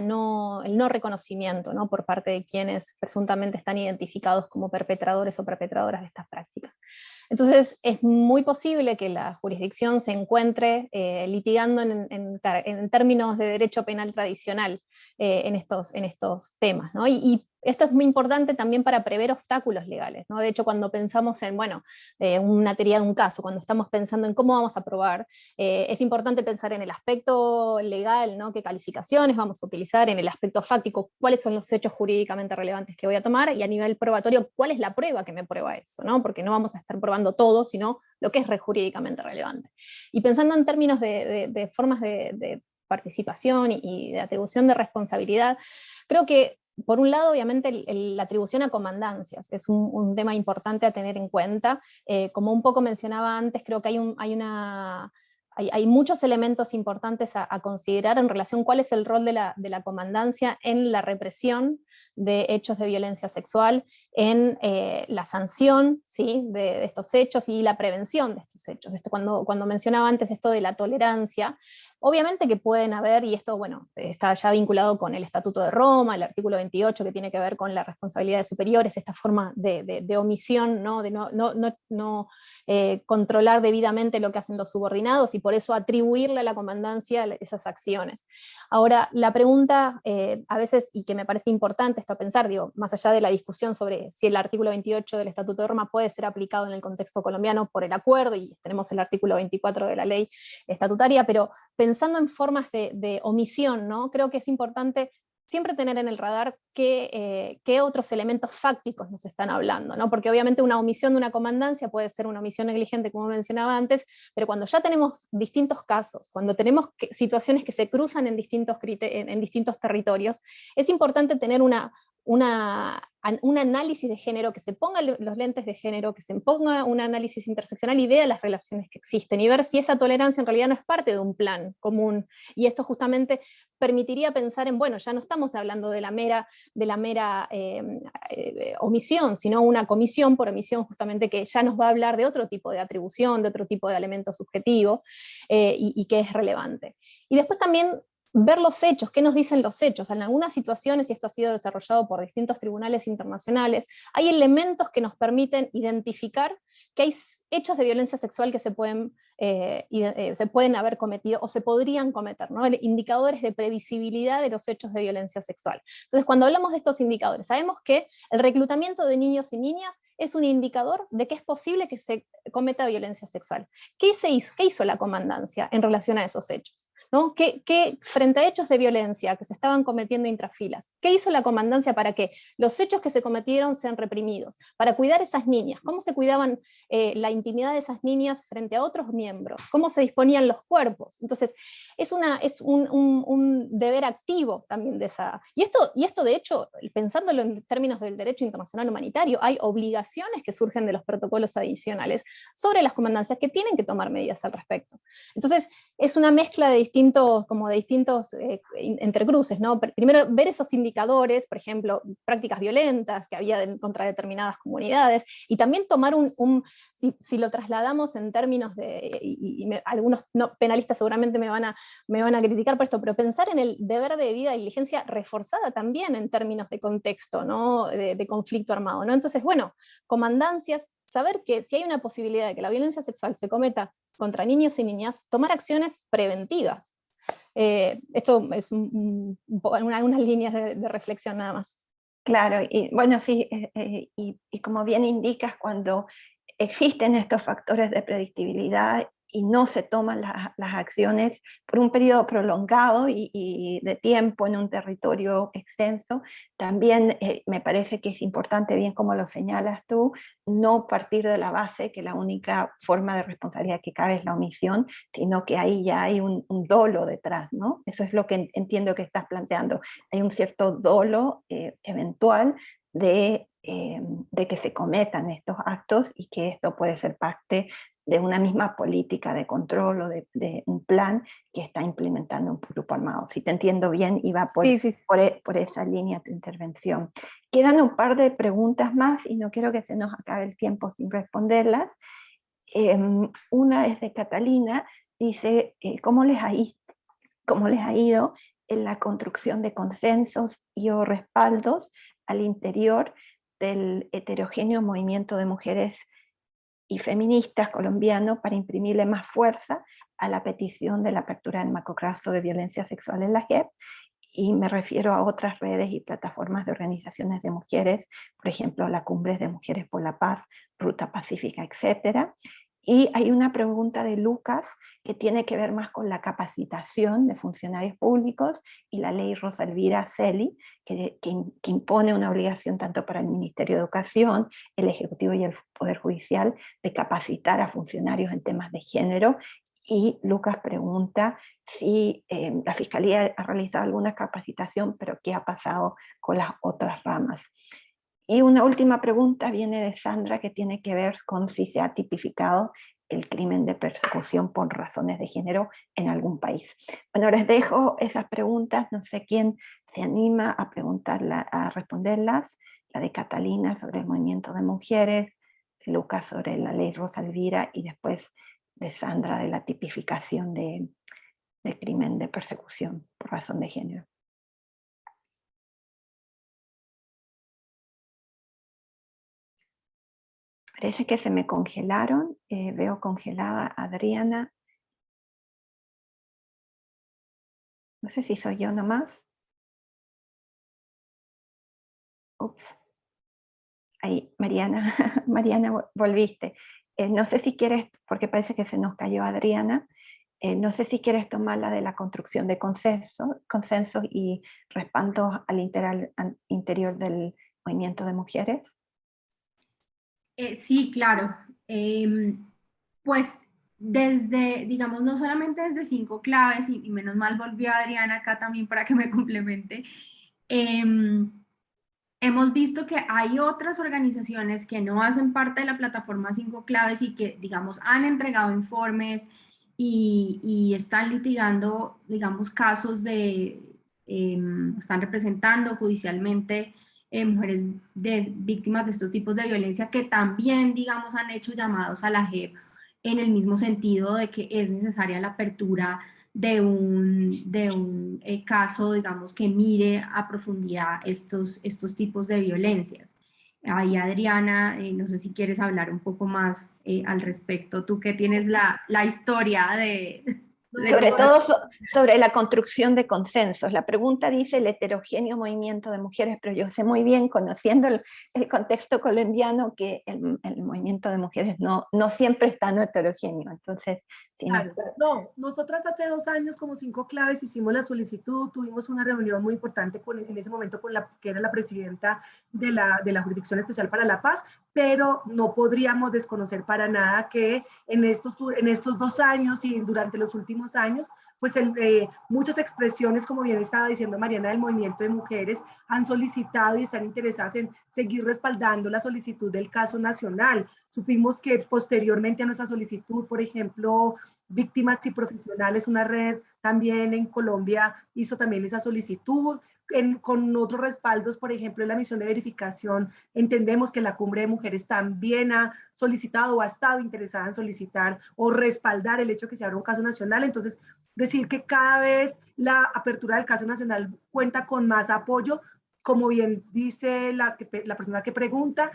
no reconocimiento, ¿no?, por parte de quienes presuntamente están identificados como perpetradores o perpetradoras de estas prácticas. Entonces es muy posible que la jurisdicción se encuentre litigando en términos de derecho penal tradicional en estos temas, ¿no? Y esto es muy importante también para prever obstáculos legales, ¿no? De hecho, cuando pensamos en, bueno, una teoría de un caso, cuando estamos pensando en cómo vamos a probar, es importante pensar en el aspecto legal, ¿no? Qué calificaciones vamos a utilizar, en el aspecto fáctico, cuáles son los hechos jurídicamente relevantes que voy a tomar, y a nivel probatorio, cuál es la prueba que me prueba eso, ¿no? Porque no vamos a estar probando todo, sino lo que es jurídicamente relevante. Y pensando en términos de formas de participación y de atribución de responsabilidad, creo que por un lado, obviamente, la atribución a comandancias es un tema importante a tener en cuenta. Como un poco mencionaba antes, creo que hay muchos elementos importantes a considerar en relación a cuál es el rol de la comandancia en la represión de hechos de violencia sexual, en la sanción, ¿sí?, de estos hechos y la prevención de estos hechos. Cuando mencionaba antes esto de la tolerancia, obviamente que pueden haber, y esto, bueno, está ya vinculado con el Estatuto de Roma, el artículo 28, que tiene que ver con la responsabilidad de superiores, esta forma de omisión, ¿no? De no controlar debidamente lo que hacen los subordinados, y por eso atribuirle a la comandancia esas acciones. Ahora, la pregunta, a veces, y que me parece importante esto a pensar, digo, más allá de la discusión sobre si el artículo 28 del Estatuto de Roma puede ser aplicado en el contexto colombiano por el acuerdo, y tenemos el artículo 24 de la ley estatutaria, pero pensando en formas de omisión, ¿no? Creo que es importante siempre tener en el radar qué otros elementos fácticos nos están hablando, ¿no? Porque obviamente una omisión de una comandancia puede ser una omisión negligente, como mencionaba antes, pero cuando ya tenemos distintos casos, cuando tenemos situaciones que se cruzan en distintos territorios, es importante tener un análisis de género, que se ponga los lentes de género, que se ponga un análisis interseccional y vea las relaciones que existen, y ver si esa tolerancia en realidad no es parte de un plan común. Y esto justamente permitiría pensar en, bueno, ya no estamos hablando de la mera omisión, sino una comisión por omisión, justamente, que ya nos va a hablar de otro tipo de atribución, de otro tipo de elemento subjetivo, y que es relevante. Y después también ver los hechos, qué nos dicen los hechos. En algunas situaciones, y esto ha sido desarrollado por distintos tribunales internacionales, hay elementos que nos permiten identificar que hay hechos de violencia sexual que se pueden haber cometido o se podrían cometer, ¿no? Indicadores de previsibilidad de los hechos de violencia sexual. Entonces, cuando hablamos de estos indicadores, sabemos que el reclutamiento de niños y niñas es un indicador de que es posible que se cometa violencia sexual. ¿Qué hizo la comandancia en relación a esos hechos? ¿No? Frente a hechos de violencia que se estaban cometiendo intrafilas, ¿qué hizo la comandancia para que los hechos que se cometieron sean reprimidos? Para cuidar a esas niñas, ¿cómo se cuidaban la intimidad de esas niñas frente a otros miembros? ¿Cómo se disponían los cuerpos? Entonces, es un deber activo también de esa... Y esto, de hecho, pensándolo en términos del derecho internacional humanitario, hay obligaciones que surgen de los protocolos adicionales sobre las comandancias que tienen que tomar medidas al respecto. Entonces, es una mezcla de distintos entrecruces, ¿no? Primero, ver esos indicadores, por ejemplo, prácticas violentas que había contra determinadas comunidades, y también tomar si lo trasladamos en términos de, algunos penalistas seguramente me van a criticar por esto, pero pensar en el deber de debida diligencia reforzada también en términos de contexto, ¿no? De conflicto armado, ¿no? Entonces, bueno, comandancias, saber que si hay una posibilidad de que la violencia sexual se cometa contra niños y niñas, tomar acciones preventivas. Esto es algunas líneas de reflexión nada más. Claro, y bueno, sí, y como bien indicas, cuando existen estos factores de predictibilidad y no se toman las acciones por un periodo prolongado y de tiempo en un territorio extenso, también me parece que es importante, bien como lo señalas tú, no partir de la base que la única forma de responsabilidad que cabe es la omisión, sino que ahí ya hay un dolo detrás, ¿no? Eso es lo que entiendo que estás planteando. Hay un cierto dolo eventual de que se cometan estos actos, y que esto puede ser parte de una misma política de control o de un plan que está implementando un grupo armado. Si te entiendo bien, iba por esa línea tu intervención. Quedan un par de preguntas más y no quiero que se nos acabe el tiempo sin responderlas. Una es de Catalina, dice, ¿cómo les ha ido en la construcción de consensos y o respaldos al interior del heterogéneo movimiento de mujeres y feministas colombiano para imprimirle más fuerza a la petición de la apertura del macroclaustro de violencia sexual en la JEP? y me refiero a otras redes y plataformas de organizaciones de mujeres, por ejemplo, la Cumbres de Mujeres por la Paz, Ruta Pacífica, etc. Y hay una pregunta de Lucas que tiene que ver más con la capacitación de funcionarios públicos y la ley Rosa Elvira Celi, que impone una obligación tanto para el Ministerio de Educación, el Ejecutivo y el Poder Judicial de capacitar a funcionarios en temas de género. Y Lucas pregunta si la Fiscalía ha realizado alguna capacitación, pero qué ha pasado con las otras ramas. Y una última pregunta viene de Sandra, que tiene que ver con si se ha tipificado el crimen de persecución por razones de género en algún país. Bueno, les dejo esas preguntas, no sé quién se anima a responderlas. La de Catalina sobre el movimiento de mujeres, Lucas sobre la ley Rosa Elvira, y después de Sandra de la tipificación del crimen de persecución por razón de género. Parece que se me congelaron, veo congelada a Adriana. No sé si soy yo nomás. Ups. Ahí, Mariana, Mariana, volviste. No sé si quieres, porque parece que se nos cayó Adriana, no sé si quieres tomar la de la construcción de consensos y respaldos al interior del movimiento de mujeres. Sí, claro. Pues desde, digamos, no solamente desde 5 claves, y menos mal volvió Adriana acá también para que me complemente, hemos visto que hay otras organizaciones que no hacen parte de la plataforma 5 claves y que, digamos, han entregado informes y están litigando, digamos, casos están representando judicialmente mujeres víctimas de estos tipos de violencia, que también, digamos, han hecho llamados a la JEP en el mismo sentido de que es necesaria la apertura de un caso, digamos, que mire a profundidad estos tipos de violencias. Ahí, Adriana, no sé si quieres hablar un poco más al respecto, tú que tienes la historia de sobre todo sobre la construcción de consensos. La pregunta dice el heterogéneo movimiento de mujeres, pero yo sé muy bien, conociendo el contexto colombiano, que el movimiento de mujeres no siempre es tan heterogéneo. Entonces, claro, no, nosotras hace 2 años como 5 claves hicimos la solicitud, tuvimos una reunión muy importante en ese momento con la que era la presidenta de la Jurisdicción Especial para la Paz, pero no podríamos desconocer para nada que en estos 2 años y durante los últimos años, pues muchas expresiones, como bien estaba diciendo Mariana, del movimiento de mujeres, han solicitado y están interesadas en seguir respaldando la solicitud del caso nacional. Supimos que posteriormente a nuestra solicitud, por ejemplo, Víctimas y Profesionales, una red también en Colombia, hizo también esa solicitud. Con otros respaldos, por ejemplo, en la misión de verificación, entendemos que la Cumbre de Mujeres también ha solicitado o ha estado interesada en solicitar o respaldar el hecho de que se abra un caso nacional. Entonces, decir que cada vez la apertura del caso nacional cuenta con más apoyo, como bien dice la persona que pregunta,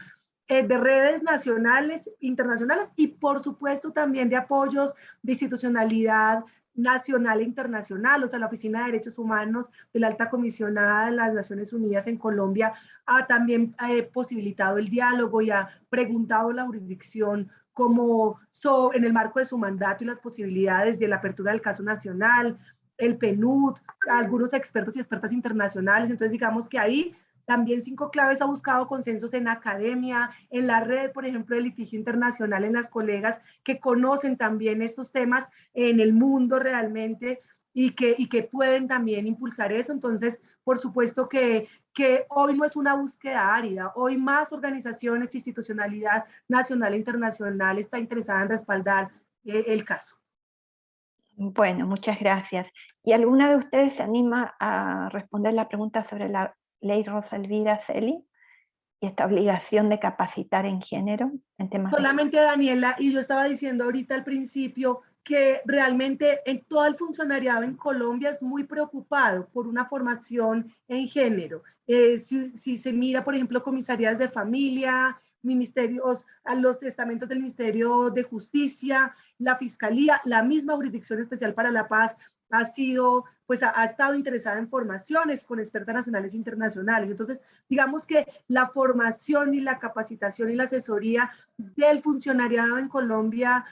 de redes nacionales, internacionales y por supuesto también de apoyos de institucionalidad nacional e internacional. O sea, la Oficina de Derechos Humanos de la Alta Comisionada de las Naciones Unidas en Colombia ha también posibilitado el diálogo y ha preguntado a la jurisdicción como en el marco de su mandato y las posibilidades de la apertura del caso nacional, el PNUD, algunos expertos y expertas internacionales. Entonces, digamos que ahí también 5 claves ha buscado consensos en academia, en la red, por ejemplo, de litigio internacional, en las colegas que conocen también estos temas en el mundo realmente y que pueden también impulsar eso. Entonces, por supuesto que hoy no es una búsqueda árida, hoy más organizaciones, institucionalidad nacional e internacional está interesada en respaldar el caso. Bueno, muchas gracias. ¿Y alguna de ustedes se anima a responder la pregunta sobre la ley Rosa Elvira Celi y esta obligación de capacitar en género en temas solamente Daniela, y yo estaba diciendo ahorita al principio que realmente en todo el funcionariado en Colombia es muy preocupado por una formación en género. Si se mira, por ejemplo, comisarías de familia, ministerios, a los estamentos del Ministerio de Justicia, la Fiscalía, la misma Jurisdicción Especial para la Paz, ha estado interesada en formaciones con expertas nacionales e internacionales. Entonces, digamos que la formación y la capacitación y la asesoría del funcionariado en Colombia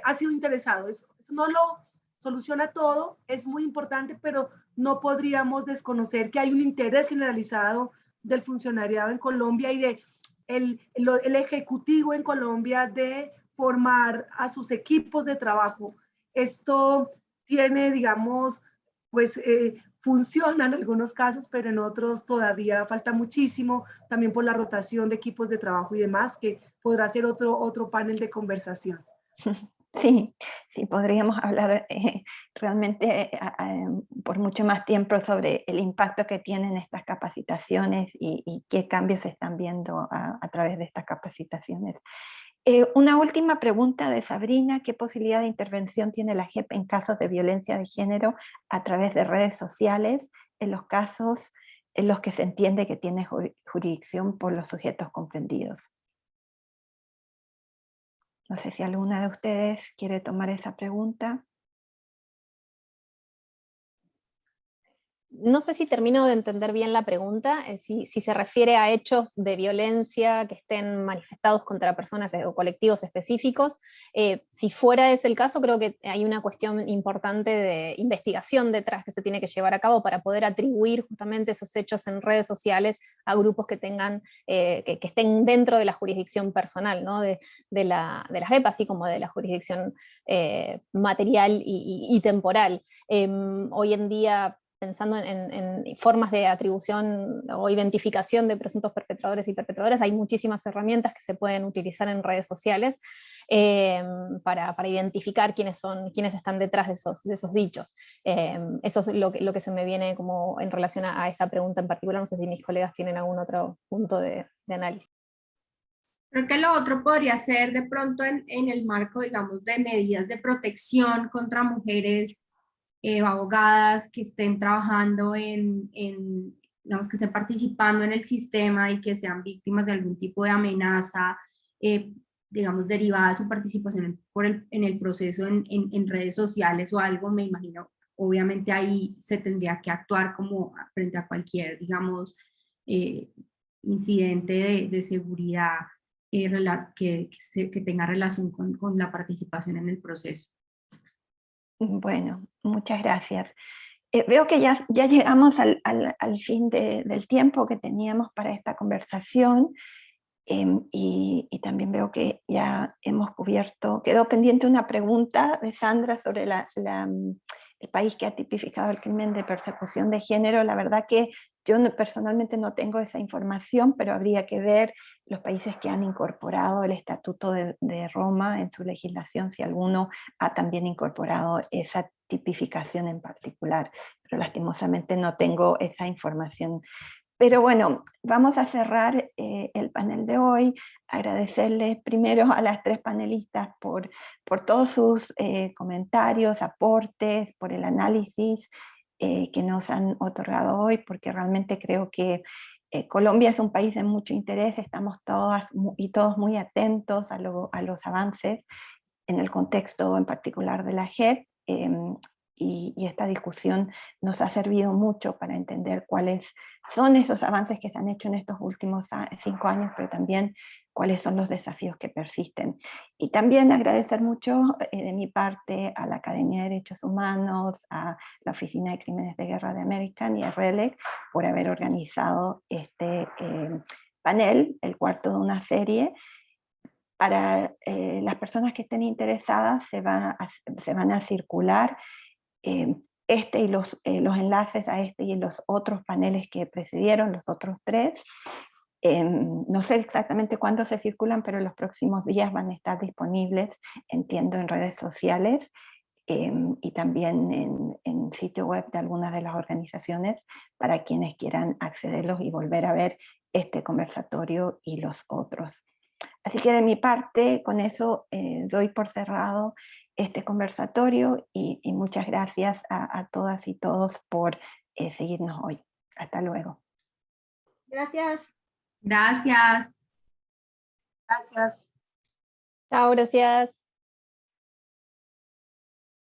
ha sido interesado. Eso no lo soluciona todo, es muy importante, pero no podríamos desconocer que hay un interés generalizado del funcionariado en Colombia y el ejecutivo en Colombia de formar a sus equipos de trabajo. Esto tiene, digamos, pues funciona en algunos casos, pero en otros todavía falta muchísimo, también por la rotación de equipos de trabajo y demás, que podrá ser otro panel de conversación. Sí, sí, podríamos hablar realmente por mucho más tiempo sobre el impacto que tienen estas capacitaciones y qué cambios se están viendo a través de estas capacitaciones. Una última pregunta de Sabrina: ¿qué posibilidad de intervención tiene la JEP en casos de violencia de género a través de redes sociales, en los casos en los que se entiende que tiene jurisdicción por los sujetos comprendidos? No sé si alguna de ustedes quiere tomar esa pregunta. No sé si termino de entender bien la pregunta, si se refiere a hechos de violencia que estén manifestados contra personas o colectivos específicos. Si fuera ese el caso, creo que hay una cuestión importante de investigación detrás que se tiene que llevar a cabo para poder atribuir justamente esos hechos en redes sociales a grupos que tengan, que estén dentro de la jurisdicción personal, ¿no? de la JEP, así como de la jurisdicción material y temporal. Hoy en día, pensando en formas de atribución o identificación de presuntos perpetradores y perpetradoras, hay muchísimas herramientas que se pueden utilizar en redes sociales para identificar quiénes están detrás de esos dichos. Eso es lo que se me viene como en relación a esa pregunta en particular. No sé si mis colegas tienen algún otro punto de análisis. Creo que lo otro podría ser de pronto en el marco, digamos, de medidas de protección contra mujeres abogadas que estén trabajando digamos, que estén participando en el sistema y que sean víctimas de algún tipo de amenaza, digamos, derivada de su participación en el proceso en redes sociales o algo, me imagino, obviamente ahí se tendría que actuar como frente a cualquier, digamos, incidente de seguridad que tenga relación con la participación en el proceso. Bueno, muchas gracias. Veo que ya llegamos al fin del tiempo que teníamos para esta conversación, y también veo que ya hemos cubierto, quedó pendiente una pregunta de Sandra sobre el país que ha tipificado el crimen de persecución de género. La verdad que yo personalmente no tengo esa información, pero habría que ver los países que han incorporado el Estatuto de Roma en su legislación, si alguno ha también incorporado esa tipificación en particular, pero lastimosamente no tengo esa información. Pero bueno, vamos a cerrar el panel de hoy. Agradecerles primero a las tres panelistas por todos sus comentarios, aportes, por el análisis que nos han otorgado hoy, porque realmente creo que Colombia es un país de mucho interés. Estamos todas y todos muy atentos a los avances en el contexto en particular de la JEP, y esta discusión nos ha servido mucho para entender cuáles son esos avances que se han hecho en estos últimos 5 años, pero también cuáles son los desafíos que persisten. Y también agradecer mucho de mi parte a la Academia de Derechos Humanos, a la Oficina de Crímenes de Guerra de American y a RELEC por haber organizado este panel, el cuarto de una serie. Para las personas que estén interesadas se van a circular este y los enlaces a este y los otros paneles que precedieron, los otros 3. No sé exactamente cuándo se circulan, pero en los próximos días van a estar disponibles, entiendo, en redes sociales y también en sitio web de algunas de las organizaciones para quienes quieran accederlos y volver a ver este conversatorio y los otros. Así que de mi parte, con eso doy por cerrado este conversatorio y muchas gracias a todas y todos por seguirnos hoy. Hasta luego. Gracias. Gracias. Gracias. Chao, gracias.